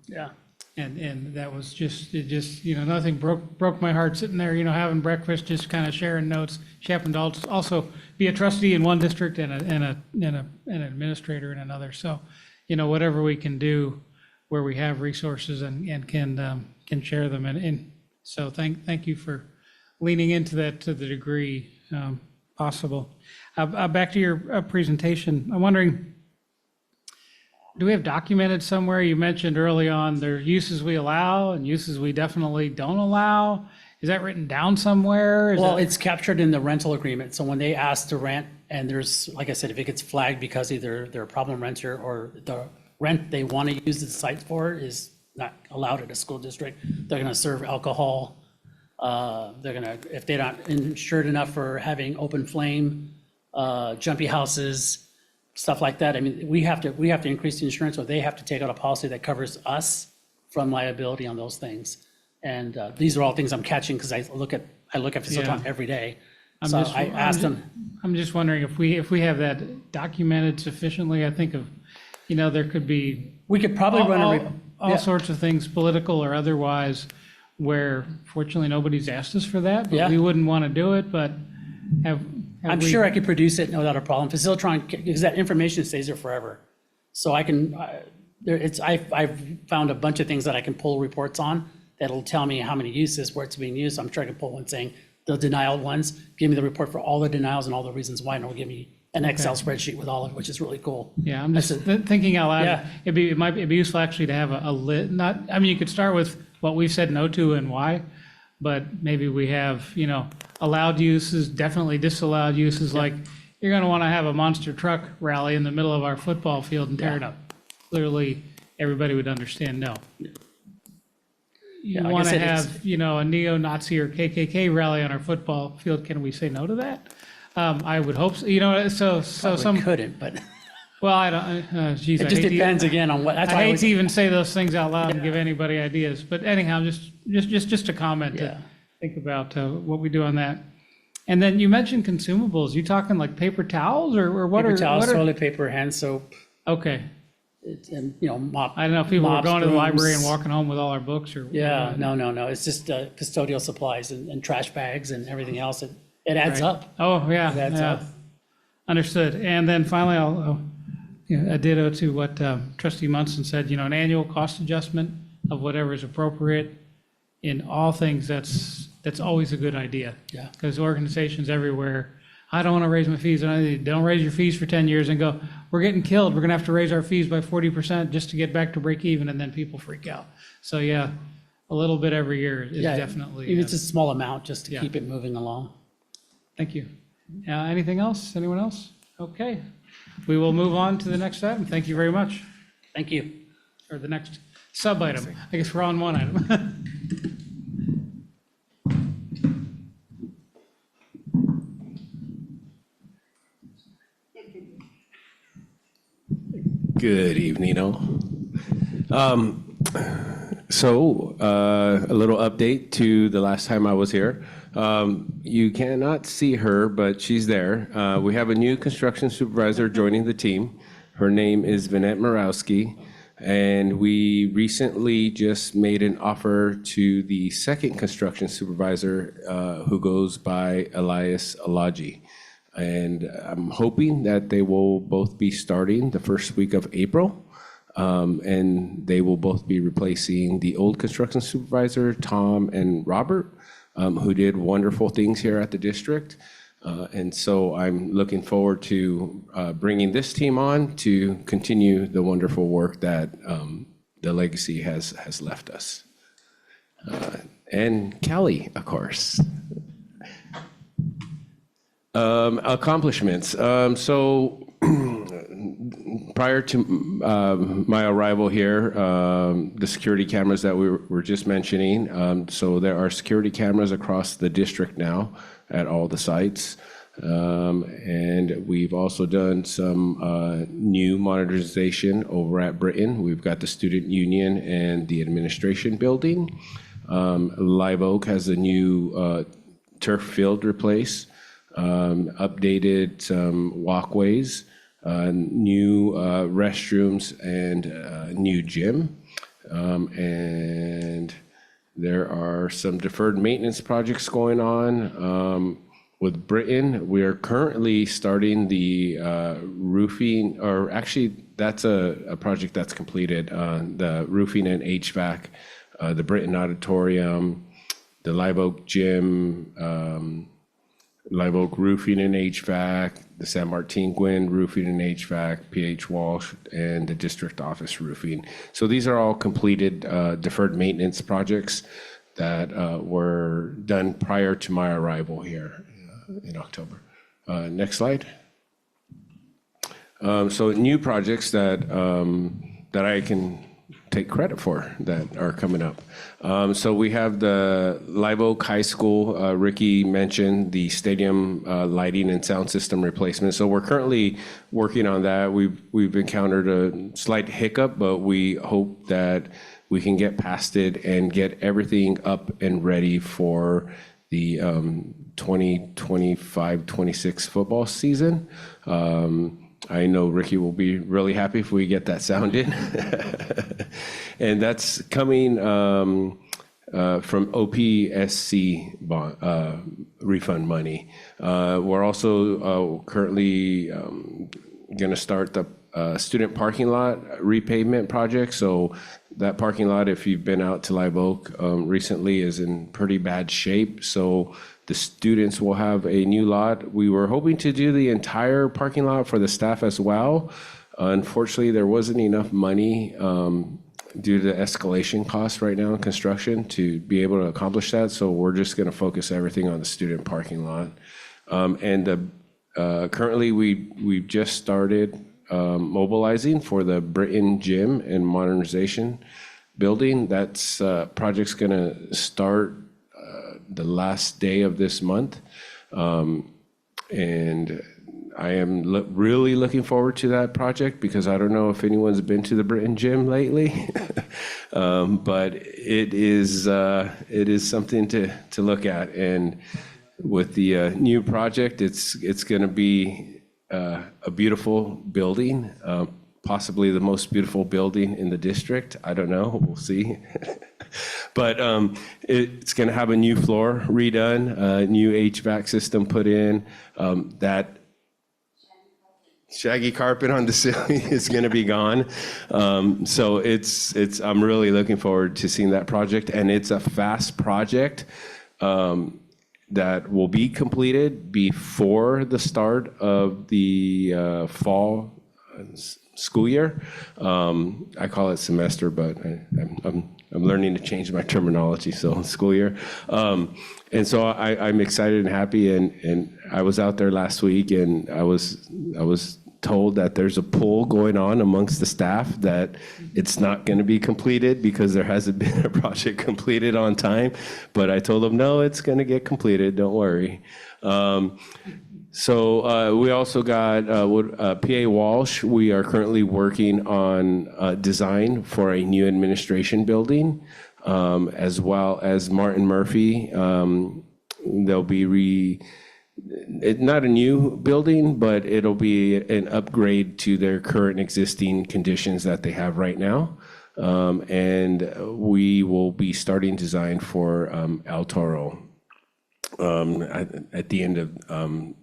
Yeah. And that was just, it just, nothing broke my heart sitting there, having breakfast, just kind of sharing notes. She happened to also be a trustee in one district and an administrator in another. So, whatever we can do where we have resources and can share them. And so thank you for leaning into that to the degree possible. Back to your presentation, I'm wondering, do we have documented somewhere? You mentioned early on there are uses we allow and uses we definitely don't allow. Is that written down somewhere? Well, it's captured in the rental agreement. So when they ask to rent, and there's, like I said, if it gets flagged because either they're a problem renter or the rent they want to use the site for is not allowed at a school district, they're going to serve alcohol. They're going to, if they're not insured enough for having open flame, jumpy houses, stuff like that. I mean, we have to increase the insurance, or they have to take out a policy that covers us from liability on those things. And these are all things I'm catching because I look at Facilitron every day. So I asked them. I'm just wondering if we have that documented sufficiently. I think of, there could be. We could probably run all sorts of things, political or otherwise, where fortunately nobody's asked us for that, but we wouldn't want to do it, but I'm sure I could produce it without a problem. Facilitron, because that information stays there forever. So I can, I've found a bunch of things that I can pull reports on that'll tell me how many uses, where it's being used. I'm sure I can pull one saying the denial ones, give me the report for all the denials and all the reasons why, and it'll give me an Excel spreadsheet with all of it, which is really cool. Yeah, I'm just thinking out loud. Yeah. It might be useful actually to have a lit, you could start with what we've said no to and why, but maybe we have, allowed uses, definitely disallowed uses, like you're going to want to have a monster truck rally in the middle of our football field and tear it up. Clearly, everybody would understand no. You like I want to said, have, a neo-Nazi or KKK rally on our football field, can we say no to that? I would hope so, so some. Couldn't, but Well, I don't, geez. it just depends again on what, that's I why I hate was, to even say those things out loud and give anybody ideas, but anyhow, just a comment Yeah. to think about what we do on that. And then you mentioned consumables. You talking like paper towels or what paper are? towels, what are- toilet paper, hand soap, Okay. and, mop. I don't know if people are mops, going to the library and brooms. walking home with all our books or. Yeah, no. It's just custodial supplies and trash bags and everything else. It adds Right. up. Oh, yeah. It adds yeah. up. Understood. And then finally, I'll a ditto to what Trustee Munson said, an annual cost adjustment of whatever is appropriate in all things, that's always a good idea. Yeah. Because organizations everywhere, I don't want to raise my fees. And don't raise your fees for 10 years and go, we're getting killed. We're going to have to raise our fees by 40% just to get back to break even, and then people freak out. So yeah, a little bit every year is Yeah, definitely. even if it's a small amount, just to Yeah. keep it moving along. Thank you. Anything else? Anyone else? Okay. We will move on to the next item. Thank you very much. Thank you. Or the next sub-item. I guess we're on one item. Good evening, all. A little update to the last time I was here. You cannot see her, but she's there. We have a new construction supervisor joining the team. Her name is Vinette Morawski, and we recently just made an offer to the second construction supervisor, who goes by Elias Alaji. And I'm hoping that they will both be starting the first week of April. And they will both be replacing the old construction supervisor, Tom and Robert, who did wonderful things here at the district. And so I'm looking forward to bringing this team on to continue the wonderful work that the legacy has left us. and Kelly, of course. Accomplishments. So prior to my arrival here, the security cameras that we were just mentioning, so there are security cameras across the district now at all the sites. And we've also done some new modernization over at Britton. We've got the student union and the administration building. Live Oak has a new turf field replaced, updated some walkways, new restrooms, and new gym. And there are some deferred maintenance projects going on. With Britton, we are currently starting the roofing, or actually, that's a project that's completed, the roofing and HVAC, the Britton Auditorium, the Live Oak Gym, Live Oak Roofing and HVAC, the San Martin Gwin Roofing and HVAC, PH Walsh, and the district office roofing. So these are all completed deferred maintenance projects that were done prior to my arrival here in October. Next slide. So new projects that I can take credit for that are coming up. So we have the Live Oak High School. Ricky mentioned the stadium lighting and sound system replacement. So we're currently working on that. We've encountered a slight hiccup, but we hope that we can get past it and get everything up and ready for the 2025-26 football season. I know Ricky will be really happy if we get that sound in. And that's coming from OPSC refund money. We're also currently going to start the student parking lot repavement project. So that parking lot, if you've been out to Live Oak recently, is in pretty bad shape. So the students will have a new lot. We were hoping to do the entire parking lot for the staff as well. Unfortunately, there wasn't enough money due to the escalation costs right now in construction to be able to accomplish that. So we're just going to focus everything on the student parking lot. Currently, we've just started mobilizing for the Britton Gym and modernization building. That's project's going to start the last day of this month. And I am really looking forward to that project because I don't know if anyone's been to the Britton Gym lately, but it is something to look at. And with the new project, it's going to be a beautiful building, possibly the most beautiful building in the district. I don't know. We'll see. But it's going to have a new floor redone, a new HVAC system put in. That shaggy carpet on the ceiling is going to be gone. So I'm really looking forward to seeing that project. And it's a fast project that will be completed before the start of the fall school year. I call it semester, but I'm learning to change my terminology, so school year. And so I'm excited and happy, and I was out there last week, and I was told that there's a poll going on amongst the staff that it's not going to be completed because there hasn't been a project completed on time. But I told them, no, it's going to get completed, don't worry. So we also got PA Walsh. We are currently working on design for a new administration building, as well as Martin Murphy. There'll be not a new building, but it'll be an upgrade to their current existing conditions that they have right now. And we will be starting design for El Toro at the end of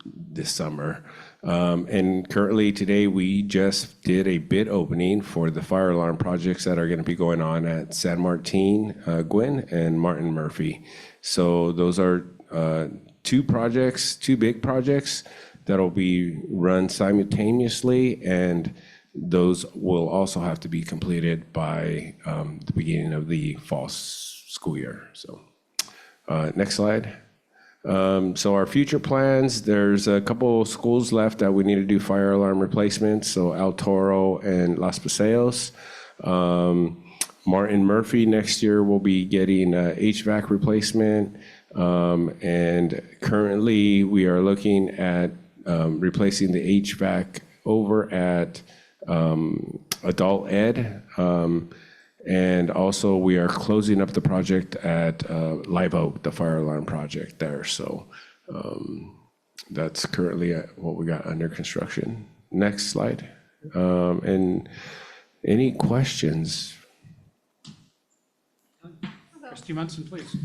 this summer. And currently today, we just did a bid opening for the fire alarm projects that are going to be going on at San Martin Gwin and Martin Murphy. So those are two big projects that'll be run simultaneously, and those will also have to be completed by the beginning of the fall school year. So Next slide. So our future plans, there's a couple schools left that we need to do fire alarm replacements, so El Toro and Las Paseos. Martin Murphy next year will be getting a HVAC replacement. And currently, we are looking at replacing the HVAC over at Adult Ed. And also, we are closing up the project at Live Oak, the fire alarm project there. So that's currently what we got under construction. Next slide. And any questions? Trustee Munson, please.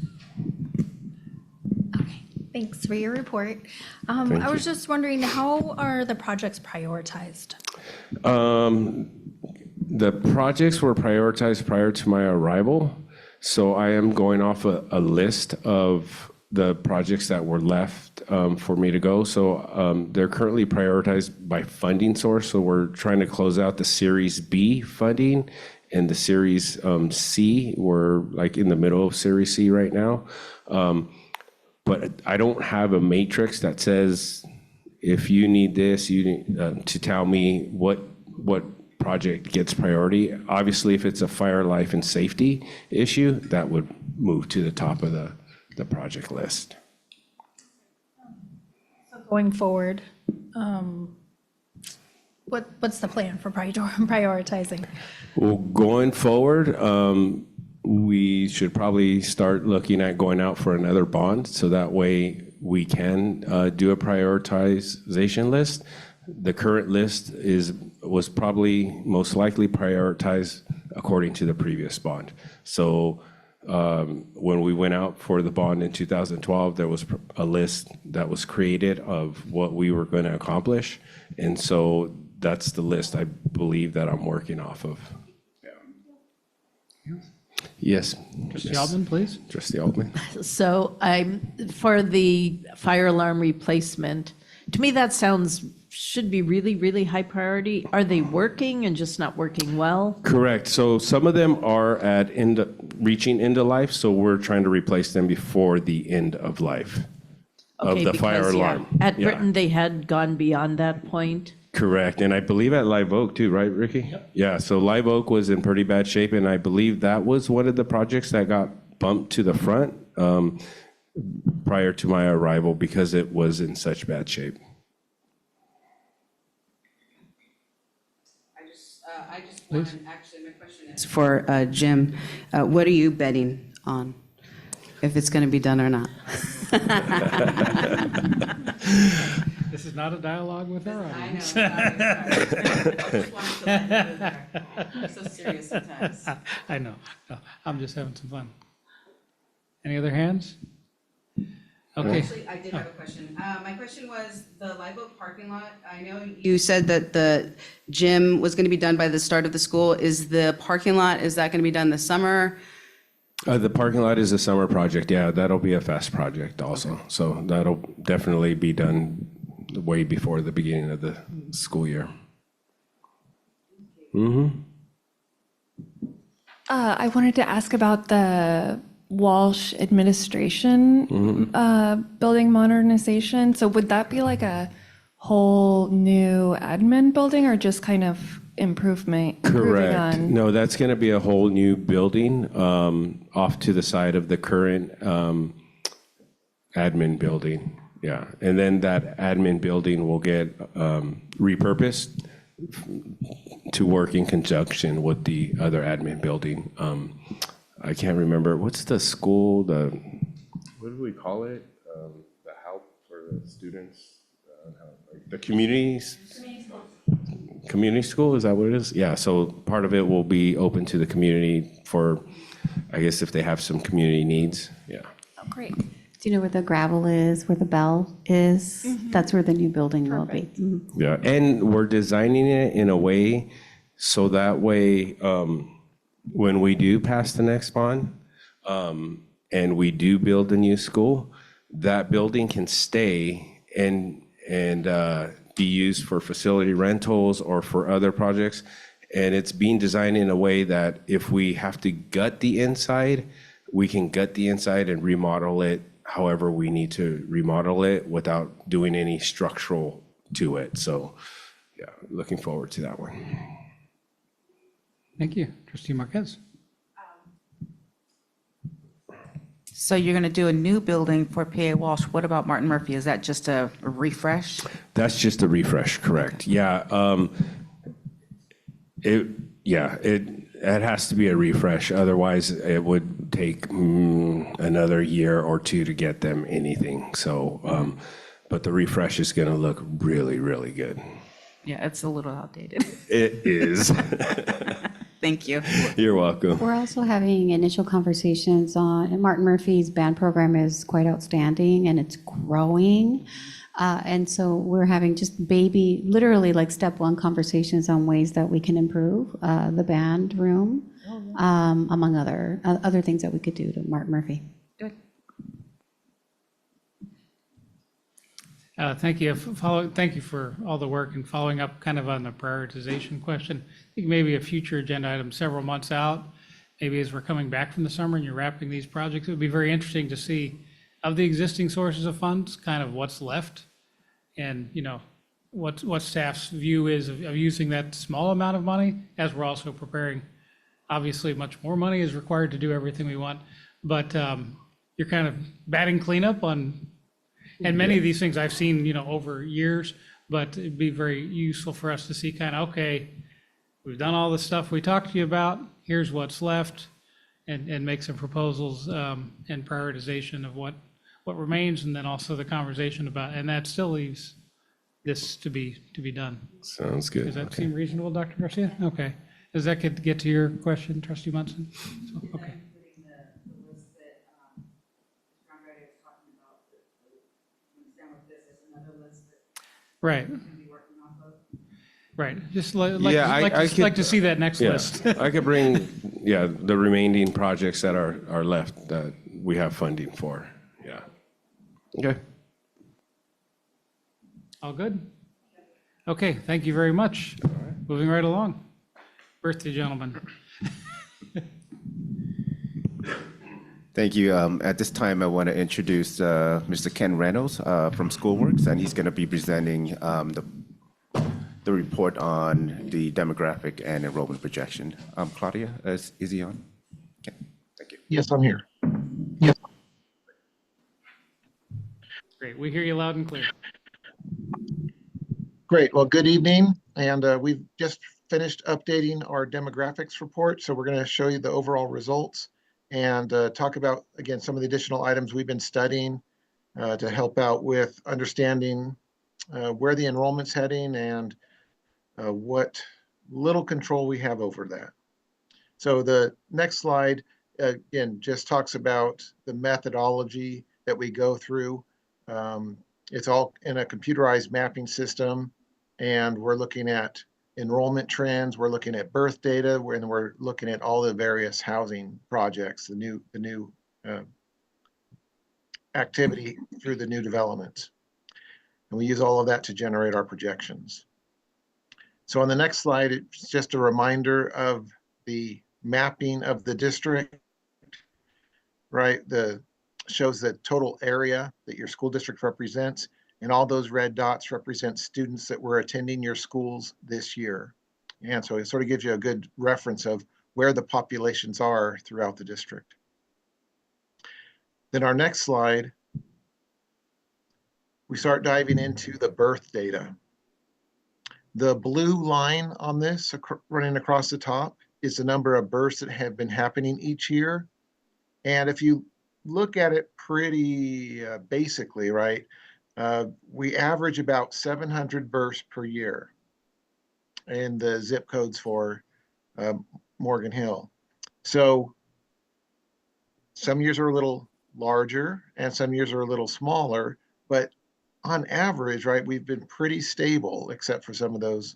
Thanks for your report. I was just wondering, how are the projects prioritized? The projects were prioritized prior to my arrival, so I am going off a list of the projects that were left for me to go. So they're currently prioritized by funding source, so we're trying to close out the Series B funding, and the Series C, we're like in the middle of Series C right now. But I don't have a matrix that says, if you need this, you need to tell me what project gets priority. Obviously, if it's a fire, life, and safety issue, that would move to the top of the project list. Going forward, what's the plan for prioritizing? Well, going forward, we should probably start looking at going out for another bond, so that way we can do a prioritization list. The current list was probably most likely prioritized according to the previous bond. So when we went out for the bond in 2012, there was a list that was created of what we were going to accomplish. And so that's the list I believe that I'm working off of. Yes. Trustee Altman, please. Trustee Altman. So for the fire alarm replacement, to me, that should be really, really high priority. Are they working and just not working well? Correct. So some of them are at reaching end of life, so we're trying to replace them before the end of life of the fire because, alarm. At Britain, they had gone beyond that point. Correct. And I believe at Live Oak too, right, Ricky? Yep. Yeah, so Live Oak was in pretty bad shape, and I believe that was one of the projects that got bumped to the front prior to my arrival because it was in such bad shape. Actually, my question is for Jim. What are you betting on, if it's going to be done or not? This is not a dialogue with our audience. I'm so serious sometimes. I know. No, I'm just having some fun. Any other hands? Okay. Actually, I did have a question. My question was the Live Oak parking lot. I know you said that the gym was going to be done by the start of the school. Is the parking lot, is that going to be done this summer? The parking lot is a summer project. Yeah, that'll be a fast project also. So that'll definitely be done way before the beginning of the school year. I wanted to ask about the Walsh administration building modernization. So would that be like a whole new admin building or just kind of improving Correct. on? No, that's going to be a whole new building off to the side of the current admin building. Yeah, and then that admin building will get repurposed to work in conjunction with the other admin building. I can't remember, what's the school, what do we call it? The help for the students, the communities? Community school, is that what it is? Yeah, so part of it will be open to the community for, I guess, if they have some community needs, yeah. Oh, great. Do you know where the gravel is, where the bell is? That's where the new building will be. Yeah, and we're designing it in a way so that way, when we do pass the next bond and we do build a new school, that building can stay and be used for facility rentals or for other projects. And it's being designed in a way that if we have to gut the inside, we can gut the inside and remodel it however we need to remodel it without doing any structural to it. So, yeah, looking forward to that one. Thank you. Trustee Marquez? So you're going to do a new building for PA Walsh. What about Martin Murphy? Is that just a refresh? That's just a refresh, correct? Yeah. It has to be a refresh. Otherwise, it would take another year or two to get them anything. So, but the refresh is going to look really, really good. Yeah, it's a little outdated. It is. Thank you. You're welcome. We're also having initial conversations on, and Martin Murphy's band program is quite outstanding and it's growing. And so we're having just literally like step one conversations on ways that we can improve the band room, among other things that we could do to Martin Murphy. Thank you. Thank you for all the work and following up kind of on the prioritization question. I think maybe a future agenda item several months out, maybe as we're coming back from the summer and you're wrapping these projects, it would be very interesting to see of the existing sources of funds, kind of what's left and, what staff's view is of using that small amount of money as we're also preparing. Obviously, much more money is required to do everything we want, but you're kind of batting cleanup on. And many of these things I've seen, over years, but it'd be very useful for us to see kind of, okay, we've done all the stuff we talked to you about, here's what's left, and make some proposals and prioritization of what remains, and then also the conversation about, and that still leaves this to be done. Sounds good. Does that seem reasonable, Dr. Garcia? Okay. Does that get to your question, Trustee Munson? Okay. Right. Right. Just like to see that next Yeah, list. I could bring, the remaining projects that are left that we have funding for. Yeah. Okay. All good? Okay, thank you very much. Moving right along. Birthday gentleman. Thank you. At this time, I want to introduce Mr. Ken Reynolds from Schoolworks, and he's going to be presenting the report on the demographic and enrollment projection. Claudia, is he on? Okay, thank you. Yes, I'm here. Great, we hear you loud and clear. Great. Well, good evening. And we've just finished updating our demographics report. So we're going to show you the overall results and talk about, again, some of the additional items we've been studying to help out with understanding where the enrollment's heading and what little control we have over that. So the next slide, again, just talks about the methodology that we go through. It's all in a computerized mapping system, and we're looking at enrollment trends, we're looking at birth data, and we're looking at all the various housing projects, the new activity through the new developments. And we use all of that to generate our projections. So on the next slide, it's just a reminder of the mapping of the district, right? Shows the total area that your school district represents, and all those red dots represent students that were attending your schools this year. And so it sort of gives you a good reference of where the populations are throughout the district. Then our next slide, we start diving into the birth data. The blue line on this running across the top is the number of births that have been happening each year. And if you look at it pretty basically, right? We average about 700 births per year in the zip codes for Morgan Hill. So some years are a little larger and some years are a little smaller, but on average, right, we've been pretty stable except for some of those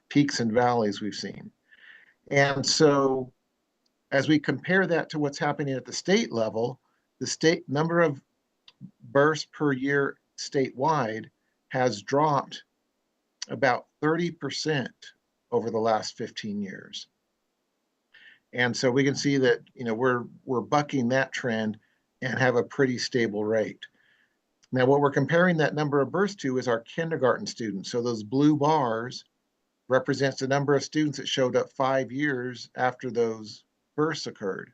peaks and valleys we've seen. And so as we compare that to what's happening at the state level, the state number of births per year statewide has dropped about 30% over the last 15 years. And so we can see that, we're bucking that trend and have a pretty stable rate. Now, what we're comparing that number of births to is our kindergarten students. So those blue bars represents the number of students that showed up 5 years after those births occurred.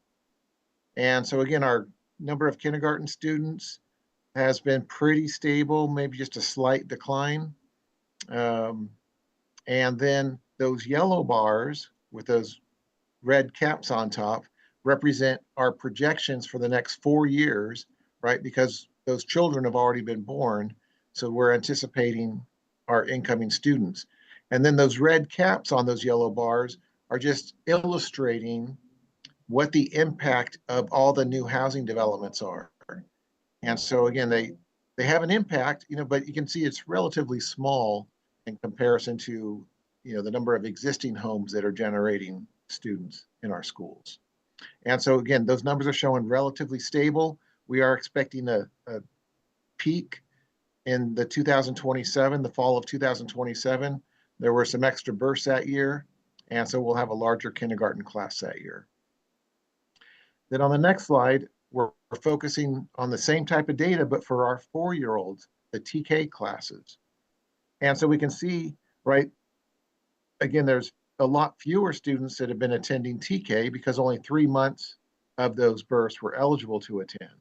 And so again, our number of kindergarten students has been pretty stable, maybe just a slight decline. And then those yellow bars with those red caps on top represent our projections for the next 4 years, right? Because those children have already been born. So we're anticipating our incoming students. And then those red caps on those yellow bars are just illustrating what the impact of all the new housing developments are. And so again, they have an impact, but you can see it's relatively small in comparison to, the number of existing homes that are generating students in our schools. And so again, those numbers are showing relatively stable. We are expecting a peak in the 2027, the fall of 2027. There were some extra births that year, and so we'll have a larger kindergarten class that year. Then on the next slide, we're focusing on the same type of data, but for our 4-year-olds, the TK classes. And so we can see, right, again, there's a lot fewer students that have been attending TK because only 3 months of those births were eligible to attend.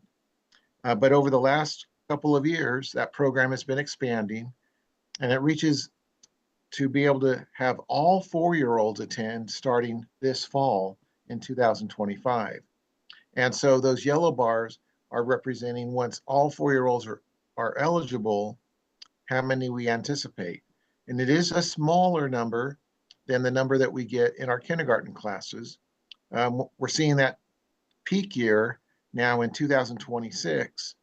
But over the last couple of years, that program has been expanding, and it reaches to be able to have all 4-year-olds attend starting this fall in 2025. And so those yellow bars are representing, once all 4-year-olds are eligible, how many we anticipate. And it is a smaller number than the number that we get in our kindergarten classes. We're seeing that peak year now in 2026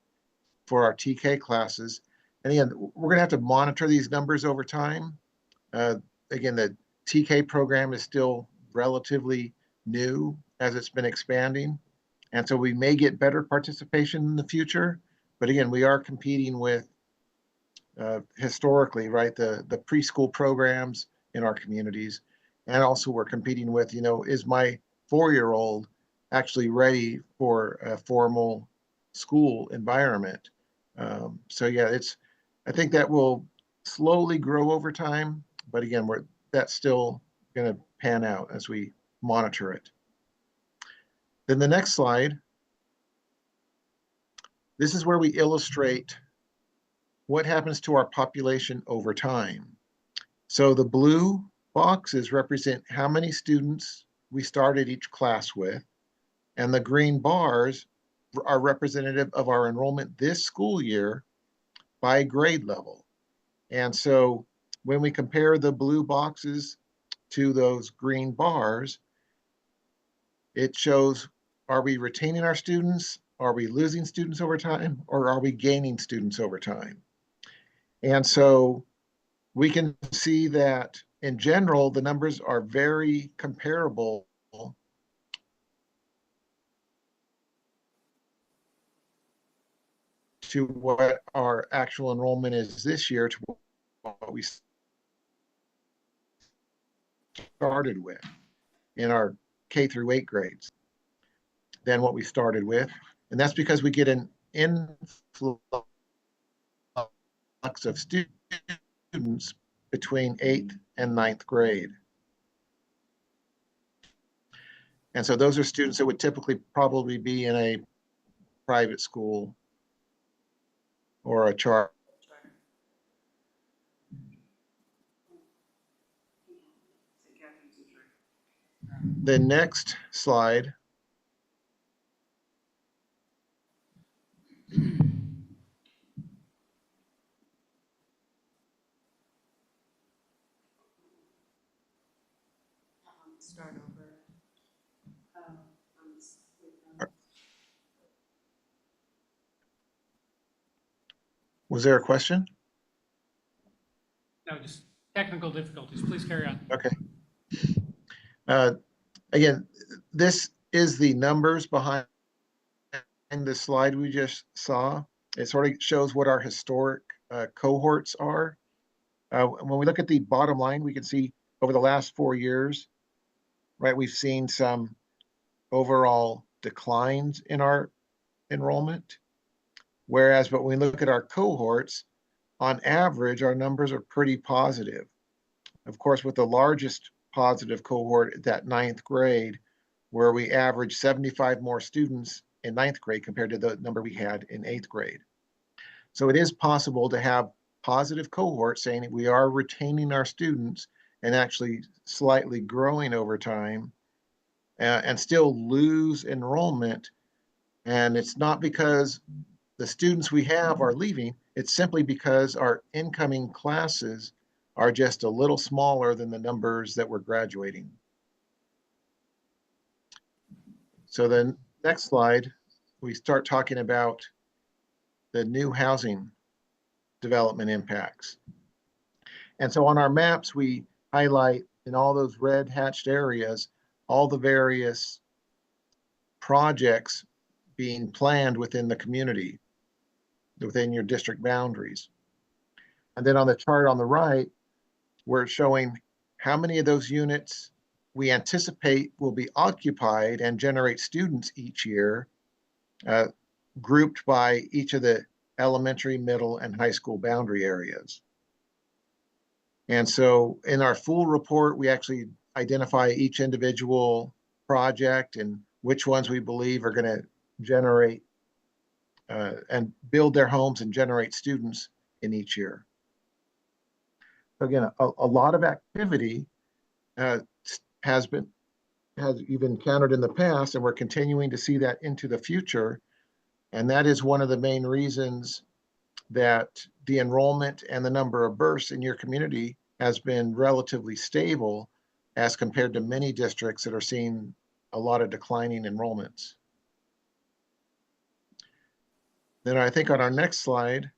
for our TK classes. And again, we're going to have to monitor these numbers over time. Again, the TK program is still relatively new as it's been expanding. And so we may get better participation in the future. But again, we are competing with historically, right, the preschool programs in our communities. And also we're competing with, is my 4-year-old actually ready for a formal school environment? So yeah, I think that will slowly grow over time. But again, that's still going to pan out as we monitor it. Then the next slide, this is where we illustrate what happens to our population over time. So the blue boxes represent how many students we started each class with, and the green bars are representative of our enrollment this school year by grade level. And so when we compare the blue boxes to those green bars, it shows, are we retaining our students? Are we losing students over time? Or are we gaining students over time? And so we can see that in general, the numbers are very comparable to what our actual enrollment is this year to what we started with in our K through 8 grades than what we started with. And that's because we get an influx of students between 8th and 9th grade. And so those are students that would typically probably be in a private school or a charter. The next slide Start over. Was there a question? No, just technical difficulties. Please carry on. Okay. Again, this is the numbers behind the slide we just saw. It sort of shows what our historic cohorts are. When we look at the bottom line, we can see over the last 4 years, right, we've seen some overall declines in our enrollment. Whereas, but when we look at our cohorts, on average, our numbers are pretty positive. Of course, with the largest positive cohort at that ninth grade, where we average 75 more students in ninth grade compared to the number we had in eighth grade. So it is possible to have positive cohorts saying we are retaining our students and actually slightly growing over time and still lose enrollment. And it's not because the students we have are leaving, it's simply because our incoming classes are just a little smaller than the numbers that we're graduating. So then next slide, we start talking about the new housing development impacts. And so on our maps, we highlight in all those red hatched areas, all the various projects being planned within the community, within your district boundaries. And then on the chart on the right, we're showing how many of those units we anticipate will be occupied and generate students each year, grouped by each of the elementary, middle, and high school boundary areas. And so in our full report, we actually identify each individual project and which ones we believe are going to generate and build their homes and generate students in each year. So again, a lot of activity you've encountered in the past, and we're continuing to see that into the future. And that is one of the main reasons that the enrollment and the number of births in your community has been relatively stable as compared to many districts that are seeing a lot of declining enrollments. Then I think on our next slide,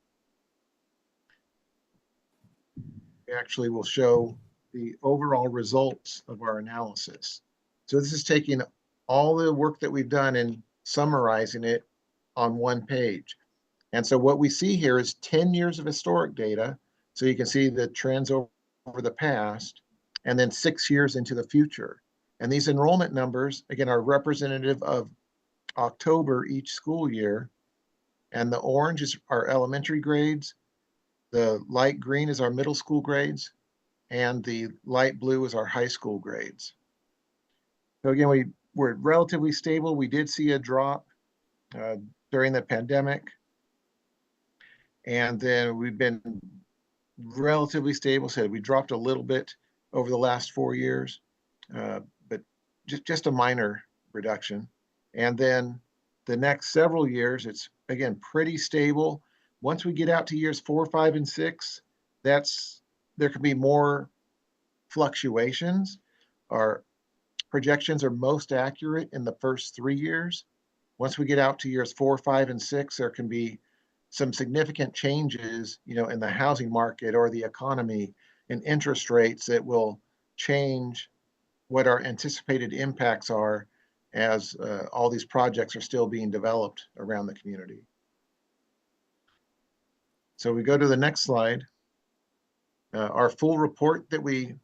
we actually will show the overall results of our analysis. So this is taking all the work that we've done and summarizing it on one page. And so what we see here is 10 years of historic data. So you can see the trends over the past, and then 6 years into the future. And these enrollment numbers, again, are representative of October each school year. And the orange is our elementary grades. The light green is our middle school grades. And the light blue is our high school grades. So again, we're relatively stable. We did see a drop during the pandemic. And then we've been relatively stable. So we dropped a little bit over the last 4 years, but just a minor reduction. And then the next several years, it's again pretty stable. Once we get out to years 4, 5, and 6, there could be more fluctuations. Our projections are most accurate in the first 3 years. Once we get out to years 4, 5, and 6, there can be some significant changes, in the housing market or the economy and interest rates that will change what our anticipated impacts are as all these projects are still being developed around the community. So we go to the next slide. Our full report that we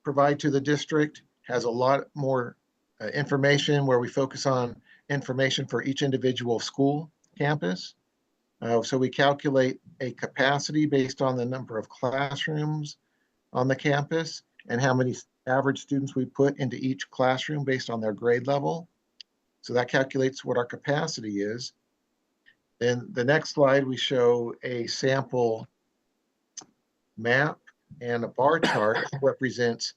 provide to the district has a lot more information where we focus on information for each individual school campus. So we calculate a capacity based on the number of classrooms on the campus and how many average students we put into each classroom based on their grade level. So that calculates what our capacity is. Then the next slide, we show a sample map and a bar chart represents,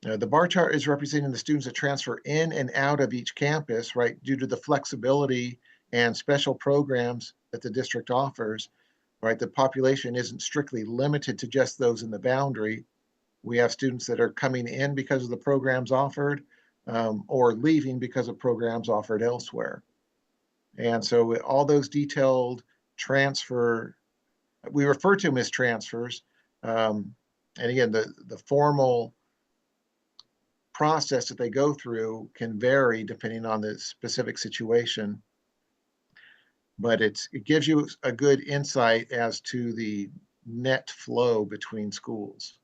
the bar chart is representing the students that transfer in and out of each campus, right, due to the flexibility and special programs that the district offers, right? The population isn't strictly limited to just those in the boundary. We have students that are coming in because of the programs offered or leaving because of programs offered elsewhere. And so all those detailed transfer, we refer to them as transfers. And again, the formal process that they go through can vary depending on the specific situation. But it gives you a good insight as to the net flow between schools.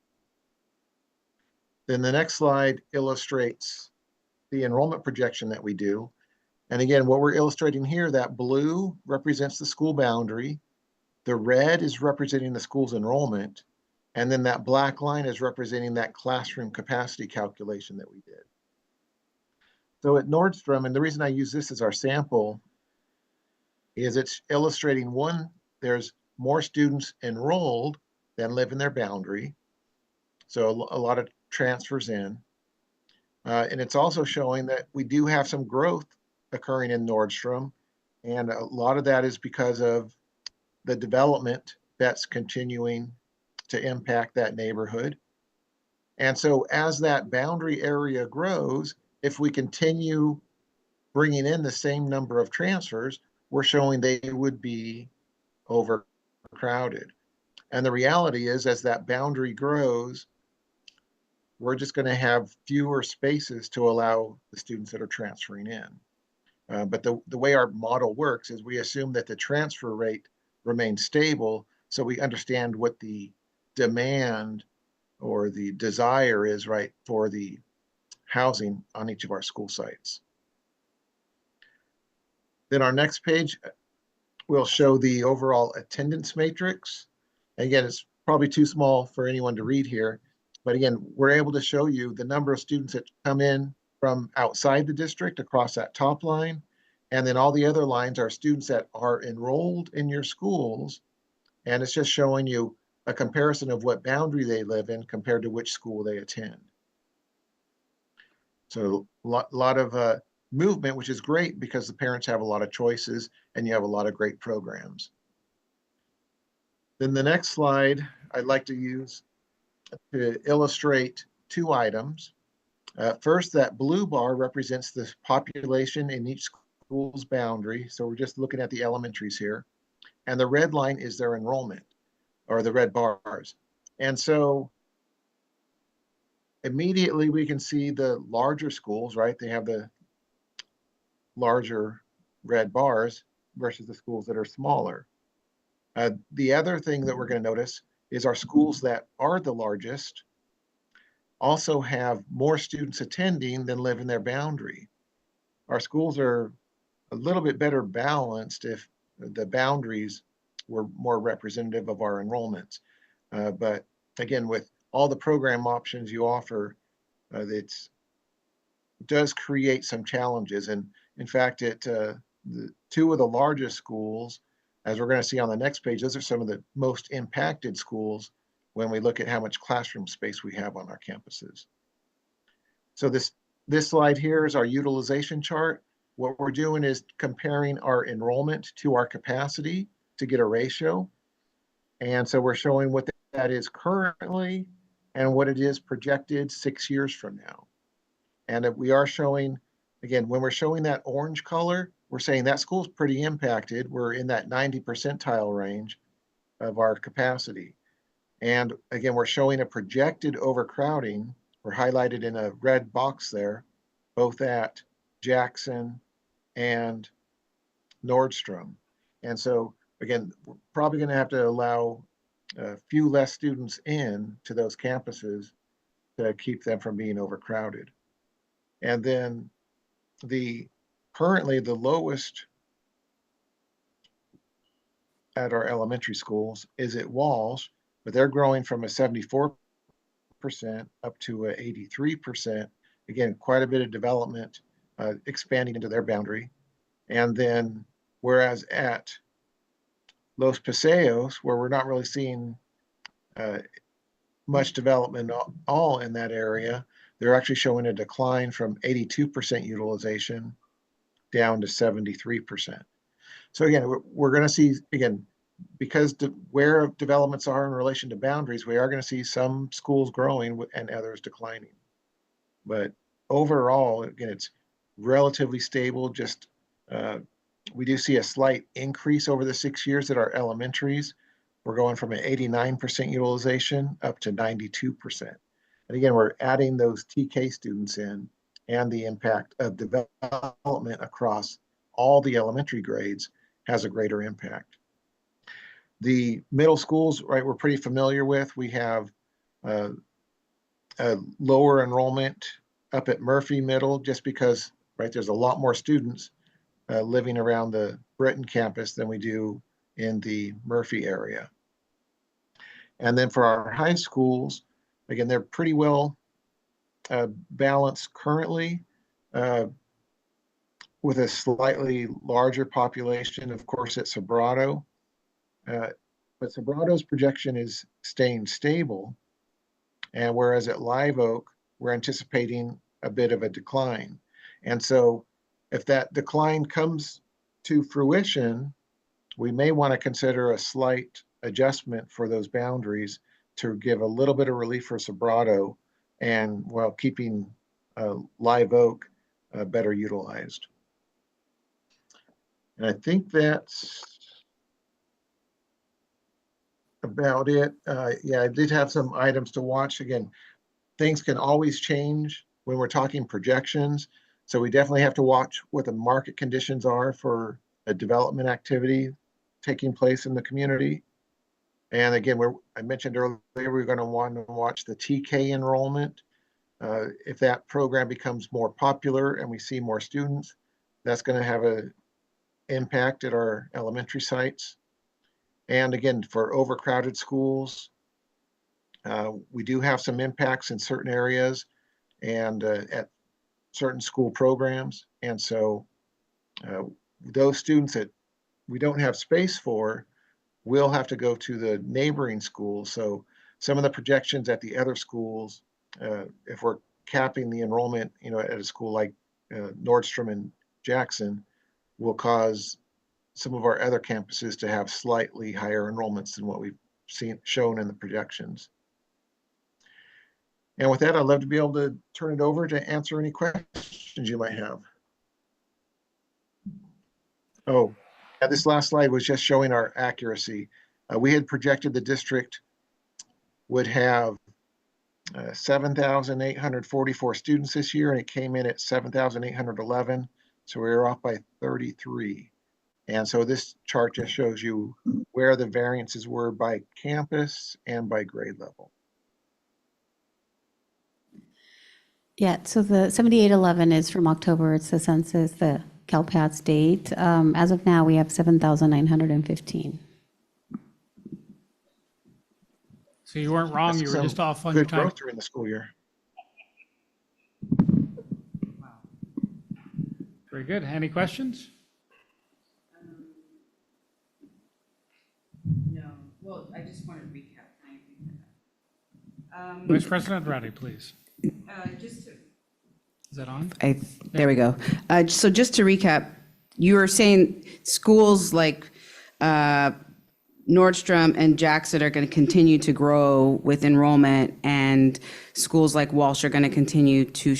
Then the next slide illustrates the enrollment projection that we do. And again, what we're illustrating here, that blue represents the school boundary. The red is representing the school's enrollment. And then that black line is representing that classroom capacity calculation that we did. So at Nordstrom, and the reason I use this as our sample is it's illustrating one, there's more students enrolled than live in their boundary. So a lot of transfers in. And it's also showing that we do have some growth occurring in Nordstrom. And a lot of that is because of the development that's continuing to impact that neighborhood. And so as that boundary area grows, if we continue bringing in the same number of transfers, we're showing they would be overcrowded. And the reality is, as that boundary grows, we're just going to have fewer spaces to allow the students that are transferring in. But the way our model works is we assume that the transfer rate remains stable, so we understand what the demand or the desire is, right, for the housing on each of our school sites. Then our next page will show the overall attendance matrix. Again, it's probably too small for anyone to read here, but again, we're able to show you the number of students that come in from outside the district across that top line. And then all the other lines are students that are enrolled in your schools. And it's just showing you a comparison of what boundary they live in compared to which school they attend. So a lot of movement, which is great because the parents have a lot of choices and you have a lot of great programs. Then the next slide I'd like to use to illustrate two items. First, that blue bar represents the population in each school's boundary. So we're just looking at the elementaries here. And the red line is their enrollment, or the red bars. And so immediately we can see the larger schools, right? They have the larger red bars versus the schools that are smaller. The other thing that we're going to notice is our schools that are the largest also have more students attending than live in their boundary. Our schools are a little bit better balanced if the boundaries were more representative of our enrollments. But again, with all the program options you offer, it does create some challenges. And in fact, the two of the largest schools, as we're going to see on the next page, those are some of the most impacted schools when we look at how much classroom space we have on our campuses. So this slide here is our utilization chart. What we're doing is comparing our enrollment to our capacity to get a ratio. And so we're showing what that is currently and what it is projected 6 years from now. And we are showing, again, when we're showing that orange color, we're saying that school's pretty impacted. We're in that 90 percentile range of our capacity. And again, we're showing a projected overcrowding. We're highlighted in a red box there, both at Jackson and Nordstrom. And so again, we're probably going to have to allow a few less students in to those campuses to keep them from being overcrowded. And then currently the lowest at our elementary schools is at Walsh, but they're growing from a 74% up to a 83%. Again, quite a bit of development, expanding into their boundary. And then whereas at Los Paseos, where we're not really seeing much development all in that area, they're actually showing a decline from 82% utilization down to 73%. So again, we're going to see, again, because where developments are in relation to boundaries, we are going to see some schools growing and others declining. But overall, again, it's relatively stable. Just we do see a slight increase over the 6 years at our elementaries. We're going from an 89% utilization up to 92%. And again, we're adding those TK students in, and the impact of development across all the elementary grades has a greater impact. The middle schools, right, we're pretty familiar with. We have a lower enrollment up at Murphy Middle, just because, right, there's a lot more students living around the Britain campus than we do in the Murphy area. And then for our high schools, again, they're pretty well balanced currently, with a slightly larger population, of course, at Sobrato. But Sobrato's projection is staying stable, and whereas at Live Oak, we're anticipating a bit of a decline. And so if that decline comes to fruition, we may want to consider a slight adjustment for those boundaries to give a little bit of relief for Sobrato, and while keeping Live Oak better utilized. And I think that's about it. Yeah, I did have some items to watch. Again, things can always change when we're talking projections. So we definitely have to watch what the market conditions are for a development activity taking place in the community. And again, I mentioned earlier, we're going to want to watch the TK enrollment. If that program becomes more popular and we see more students, that's going to have an impact at our elementary sites. And again, for overcrowded schools, we do have some impacts in certain areas and at certain school programs. And so those students that we don't have space for will have to go to the neighboring schools. So some of the projections at the other schools, if we're capping the enrollment, at a school like Nordstrom and Jackson, will cause some of our other campuses to have slightly higher enrollments than what we've shown in the projections. And with that, I'd love to be able to turn it over to answer any questions you might have. Oh, yeah, this last slide was just showing our accuracy. We had projected the district would have 7,844 students this year, and it came in at 7,811. So we were off by 33. And so this chart just shows you where the variances were by campus and by grade level. Yeah, so the 7811 is from October. It's the census, the CalPATS date. As of now, we have 7,915. So you weren't wrong, you were just off on your Good time. growth during the school year. Very good. Any questions? No, well, I just wanted to recap. Vice President Roddy, please. Just to. Is that on? There we go. So just to recap, you were saying schools like Nordstrom and Jackson are going to continue to grow with enrollment, and schools like Walsh are going to continue to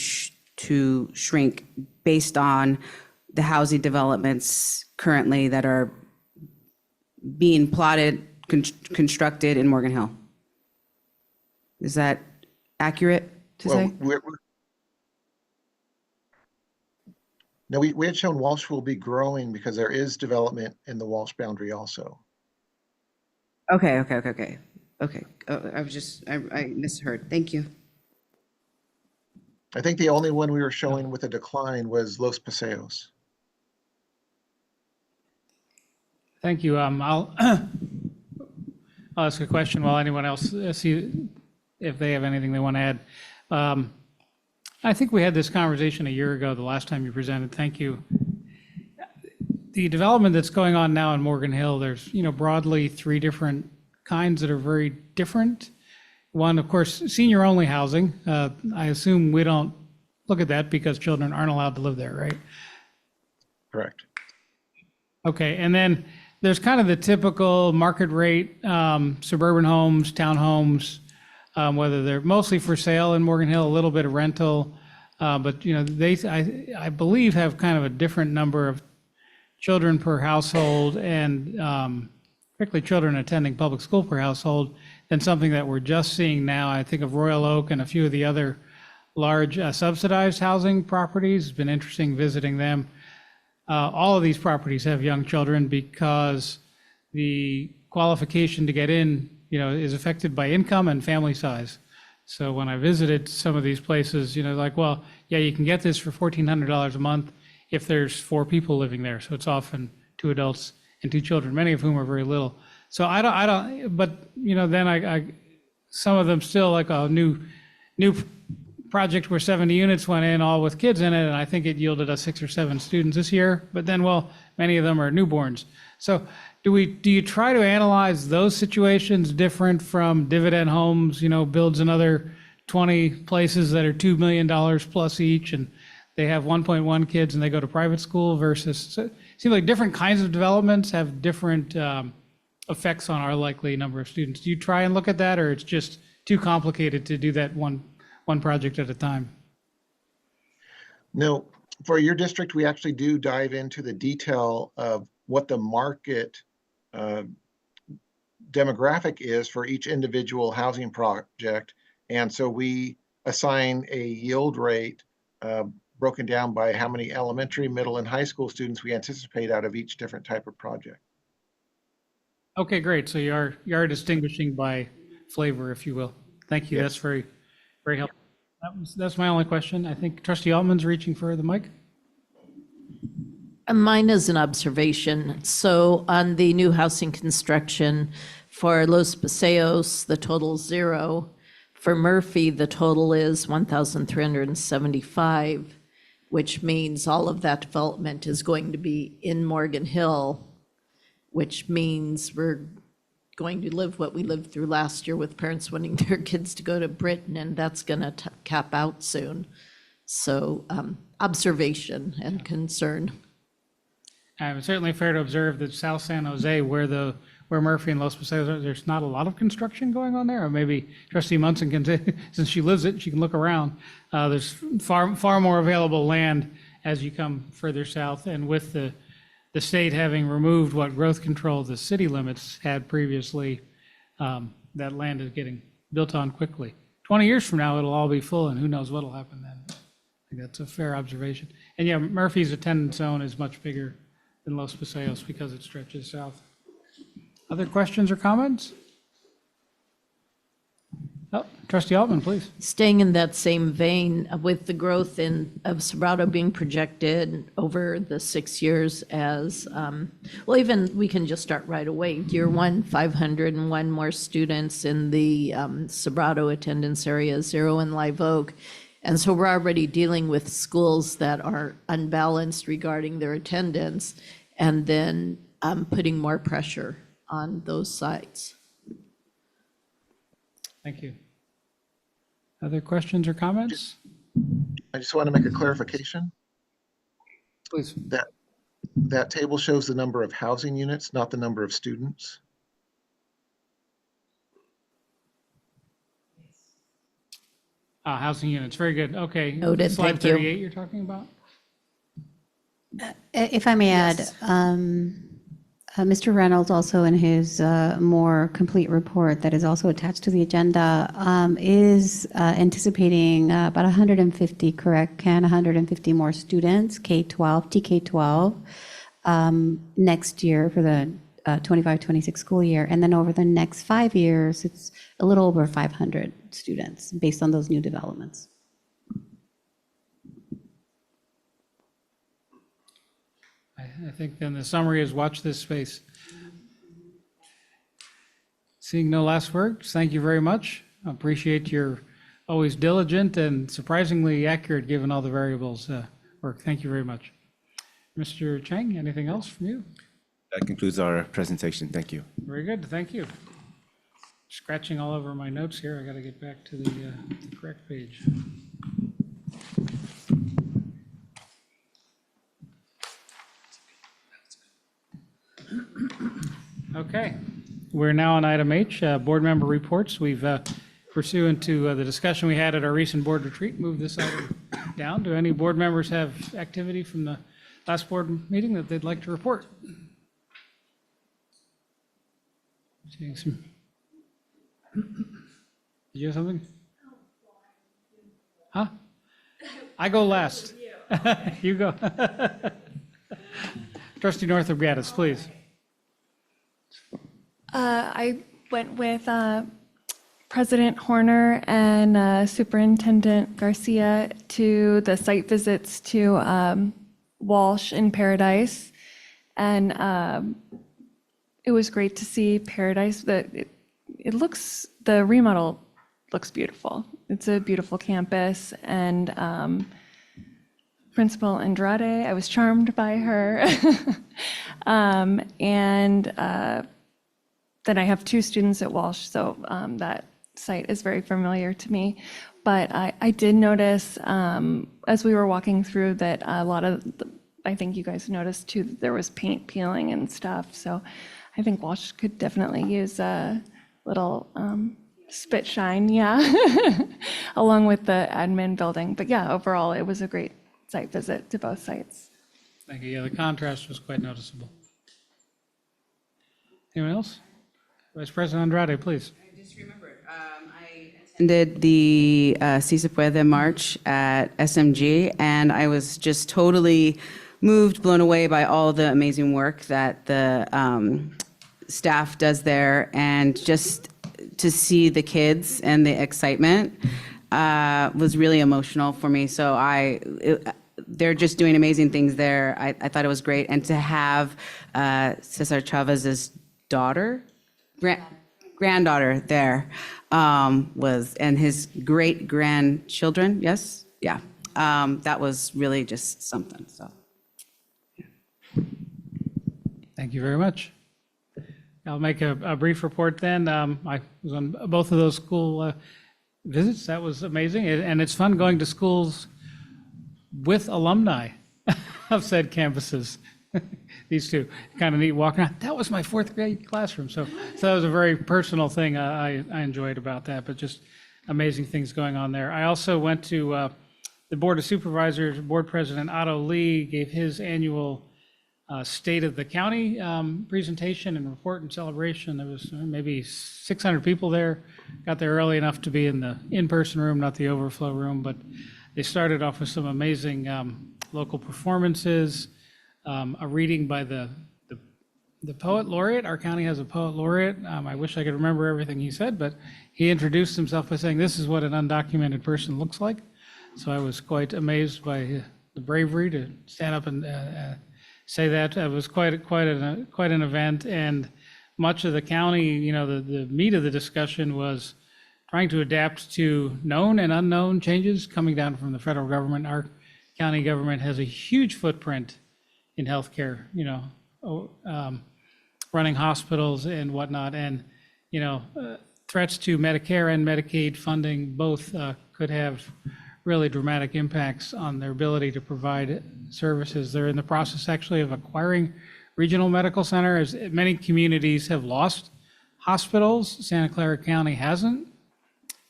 shrink based on the housing developments currently that are being plotted, constructed in Morgan Hill. Is that accurate to say? No, we had shown Walsh will be growing because there is development in the Walsh boundary also. Okay. I misheard. Thank you. I think the only one we were showing with a decline was Los Paseos. Thank you. I'll ask a question while anyone else see if they have anything they want to add. I think we had this conversation a year ago, the last time you presented. Thank you. The development that's going on now in Morgan Hill, there's, broadly 3 different kinds that are very different. One, of course, senior-only housing. I assume we don't look at that because children aren't allowed to live there, right? Correct. Okay, and then there's kind of the typical market rate suburban homes, townhomes, whether they're mostly for sale in Morgan Hill, a little bit of rental, but I believe have kind of a different number of children per household and particularly children attending public school per household than something that we're just seeing now. I think of Royal Oak and a few of the other large subsidized housing properties. It's been interesting visiting them. All of these properties have young children because the qualification to get in, is affected by income and family size. So when I visited some of these places, like, well, yeah, you can get this for $1,400 a month if there's 4 people living there. So it's often 2 adults and 2 children, many of whom are very little. So I don't, but, then some of them still, like a new project where 70 units went in, all with kids in it, and I think it yielded us 6 or 7 students this year. But then, well, many of them are newborns. So do you try to analyze those situations different from Dividend Homes, builds another 20 places that are $2 million plus each, and they have 1.1 kids and they go to private school versus, so it seems like different kinds of developments have different effects on our likely number of students. Do you try and look at that, or it's just too complicated to do that one project at a time? No, for your district, we actually do dive into the detail of what the market demographic is for each individual housing project. And so we assign a yield rate broken down by how many elementary, middle, and high school students we anticipate out of each different type of project. Okay, great. So you are distinguishing by flavor, if you will. Thank you. Yes. That's very, very helpful. That's my only question. I think Trustee Altman's reaching for the mic. Mine is an observation. So on the new housing construction for Los Paseos, the total is 0. For Murphy, the total is 1,375, which means all of that development is going to be in Morgan Hill, which means we're going to live what we lived through last year with parents wanting their kids to go to Britain, and that's going to cap out soon. So observation and concern. It's certainly fair to observe that South San Jose, where Murphy and Los Paseos are, there's not a lot of construction going on there. Or maybe Trustee Munson can say, since she lives it, she can look around. There's far more available land as you come further south, and with the state having removed what growth control the city limits had previously, that land is getting built on quickly. 20 years from now, it'll all be full, and who knows what'll happen then. I think that's a fair observation. And yeah, Murphy's attendance zone is much bigger than Los Paseos because it stretches south. Other questions or comments? Oh, Trustee Altman, please. Staying in that same vein, with the growth of Sobrato being projected over the 6 years as, well, even we can just start right away. Year 1, 501 more students in the Sobrato attendance area, 0 in Live Oak. And so we're already dealing with schools that are unbalanced regarding their attendance, and then putting more pressure on those sites. Thank you. Other questions or comments? I just want to make a clarification. Please. That table shows the number of housing units, not the number of students. Housing units, very good. Okay. Noted, Slide thank you. 38 you're talking about? If I may add, Mr. Reynolds also in his more complete report that is also attached to the agenda is anticipating about 150, correct, Ken, 150 more students, K-12, TK-12, next year for the 25-26 school year. And then over the next 5 years, it's a little over 500 students based on those new developments. I think then the summary is watch this space. Seeing no last words, thank you very much. I appreciate your always diligent and surprisingly accurate given all the variables work. Thank you very much. Mr. Chang, anything else from you? That concludes our presentation. Thank you. Very good, thank you. Scratching all over my notes here. I got to get back to the correct page. Okay, we're now on item H, board member reports. We've pursuant to the discussion we had at our recent board retreat, moved this item down. Do any board members have activity from the last board meeting that they'd like to report? Seeing some. Did you have something? Huh? I go last. You go. Trustee Northrop Gaddis, please. I went with President Horner and Superintendent Garcia to the site visits to Walsh in Paradise. And it was great to see Paradise. The remodel looks beautiful. It's a beautiful campus. And Principal Andrade, I was charmed by her. Then I have 2 students at Walsh, so that site is very familiar to me. But I did notice as we were walking through that a lot of, I think you guys noticed too, that there was paint peeling and stuff. So I think Walsh could definitely use a little spit shine, yeah, along with the admin building. But yeah, overall, it was a great site visit to both sites. Thank you. Yeah, the contrast was quite noticeable. Anyone else? Vice President Andrade, please. Attended the Si Se Puede March at SMG, and I was just totally moved, blown away by all the amazing work that the staff does there, and just to see the kids and the excitement was really emotional for me. So they're just doing amazing things there. I thought it was great, and to have Cesar Chavez's daughter, granddaughter there and his great grandchildren. Yes, yeah, that was really just something. So, Thank you very much. I'll make a brief report then. I was on both of those school visits. That was amazing, and it's fun going to schools with alumni of said campuses. These 2, kind of neat walking around. That was my 4th grade classroom. So that was a very personal thing I enjoyed about that, but just amazing things going on there. I also went to the Board of Supervisors. Board President Otto Lee gave his annual State of the County presentation and report and celebration. There was maybe 600 people there. Got there early enough to be in the in-person room, not the overflow room, but they started off with some amazing local performances. A reading by the poet laureate. Our county has a poet laureate. I wish I could remember everything he said, but he introduced himself by saying, "This is what an undocumented person looks like." So I was quite amazed by the bravery to stand up and say that. It was quite an event, and much of the county, the meat of the discussion was trying to adapt to known and unknown changes coming down from the federal government. Our county government has a huge footprint in healthcare, running hospitals and whatnot, and threats to Medicare and Medicaid funding both could have really dramatic impacts on their ability to provide services. They're in the process actually of acquiring regional medical centers. Many communities have lost hospitals. Santa Clara County hasn't,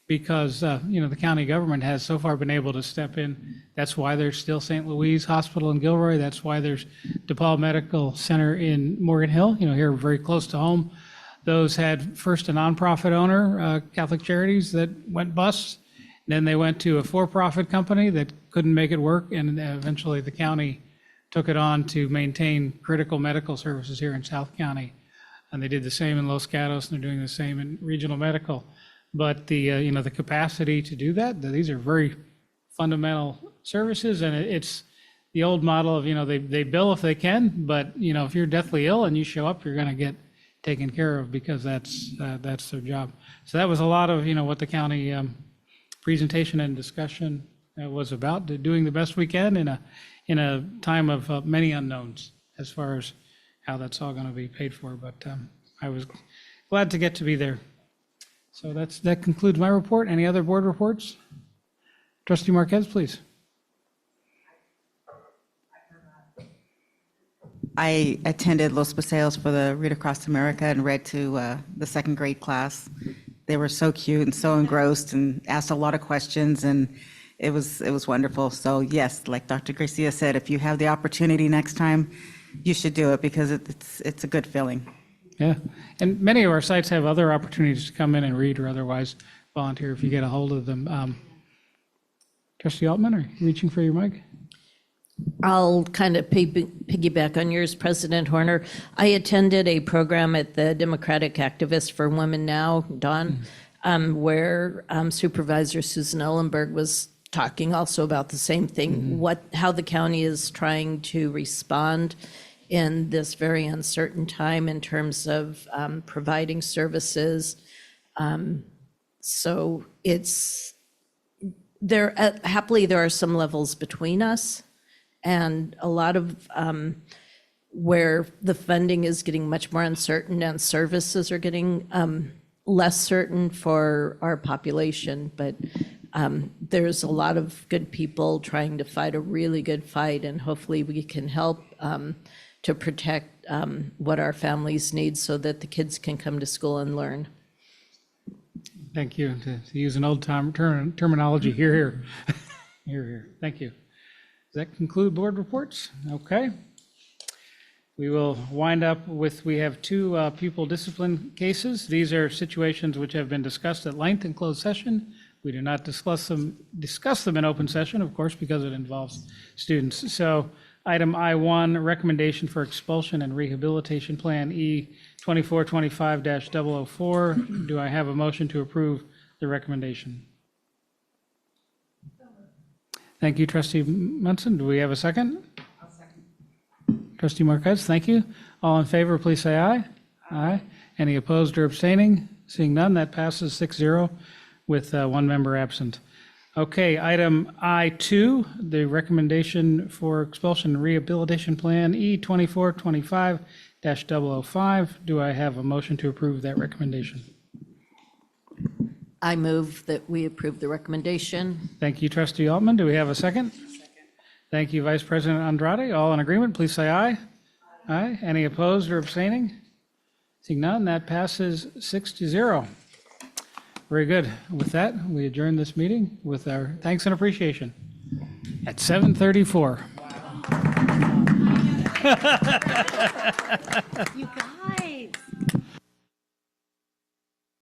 because the county government has so far been able to step in. That's why there's still St. Louis Hospital in Gilroy. That's why there's DePaul Medical Center in Morgan Hill, here very close to home. Those had first a nonprofit owner, Catholic Charities, that went bust. Then they went to a for-profit company that couldn't make it work, and eventually the county took it on to maintain critical medical services here in South County. And they did the same in Los Gatos, and they're doing the same in regional medical. But the capacity to do that, these are very fundamental services, and it's the old model of, they bill if they can, but, if you're deathly ill and you show up, you're going to get taken care of because that's their job. So that was a lot of, what the county presentation and discussion was about, doing the best we can in a time of many unknowns as far as how that's all going to be paid for. But I was glad to get to be there. So that concludes my report. Any other board reports? Trustee Marquez, please. I attended Los Paseos for the Read Across America and read to the 2nd grade class. They were so cute and so engrossed and asked a lot of questions, and it was wonderful. So yes, like Dr. Garcia said, if you have the opportunity next time, you should do it because it's a good feeling. Yeah, and many of our sites have other opportunities to come in and read or otherwise volunteer if you get a hold of them. Trustee Altman, are you reaching for your mic? I'll kind of piggyback on yours, President Horner. I attended a program at the Democratic Activists for Women Now, Dawn, where Supervisor Susan Ellenberg was talking also about the same thing, how the county is trying to respond in this very uncertain time in terms of providing services. So it's there. Happily, there are some levels between us, and a lot of where the funding is getting much more uncertain and services are getting less certain for our population. But there's a lot of good people trying to fight a really good fight, and hopefully we can help to protect what our families need so that the kids can come to school and learn. Thank you. To use an old time terminology, here, here. Here, here. Thank you. Does that conclude board reports? Okay. We will wind up with, we have two pupil discipline cases. These are situations which have been discussed at length in closed session. We do not discuss them in open session, of course, because it involves students. So item I1, recommendation for expulsion and rehabilitation plan E2425-004. Do I have a motion to approve the recommendation? Thank you, Trustee Munson. Do we have a second? I'll second. Trustee Marquez, thank you. All in favor, please say aye. Aye. Any opposed or abstaining? Seeing none, that passes 6-0 with one member absent. Okay, item I2, the recommendation for expulsion and rehabilitation plan E2425-005. Do I have a motion to approve that recommendation? I move that we approve the recommendation. Thank you, Trustee Altman. Do we have a second? Second. Thank you, Vice President Andrade. All in agreement, please say aye. Aye. Any opposed or abstaining? Seeing none, that passes 6-0. Very good. With that, we adjourn this meeting with our thanks and appreciation at 7:34. You guys.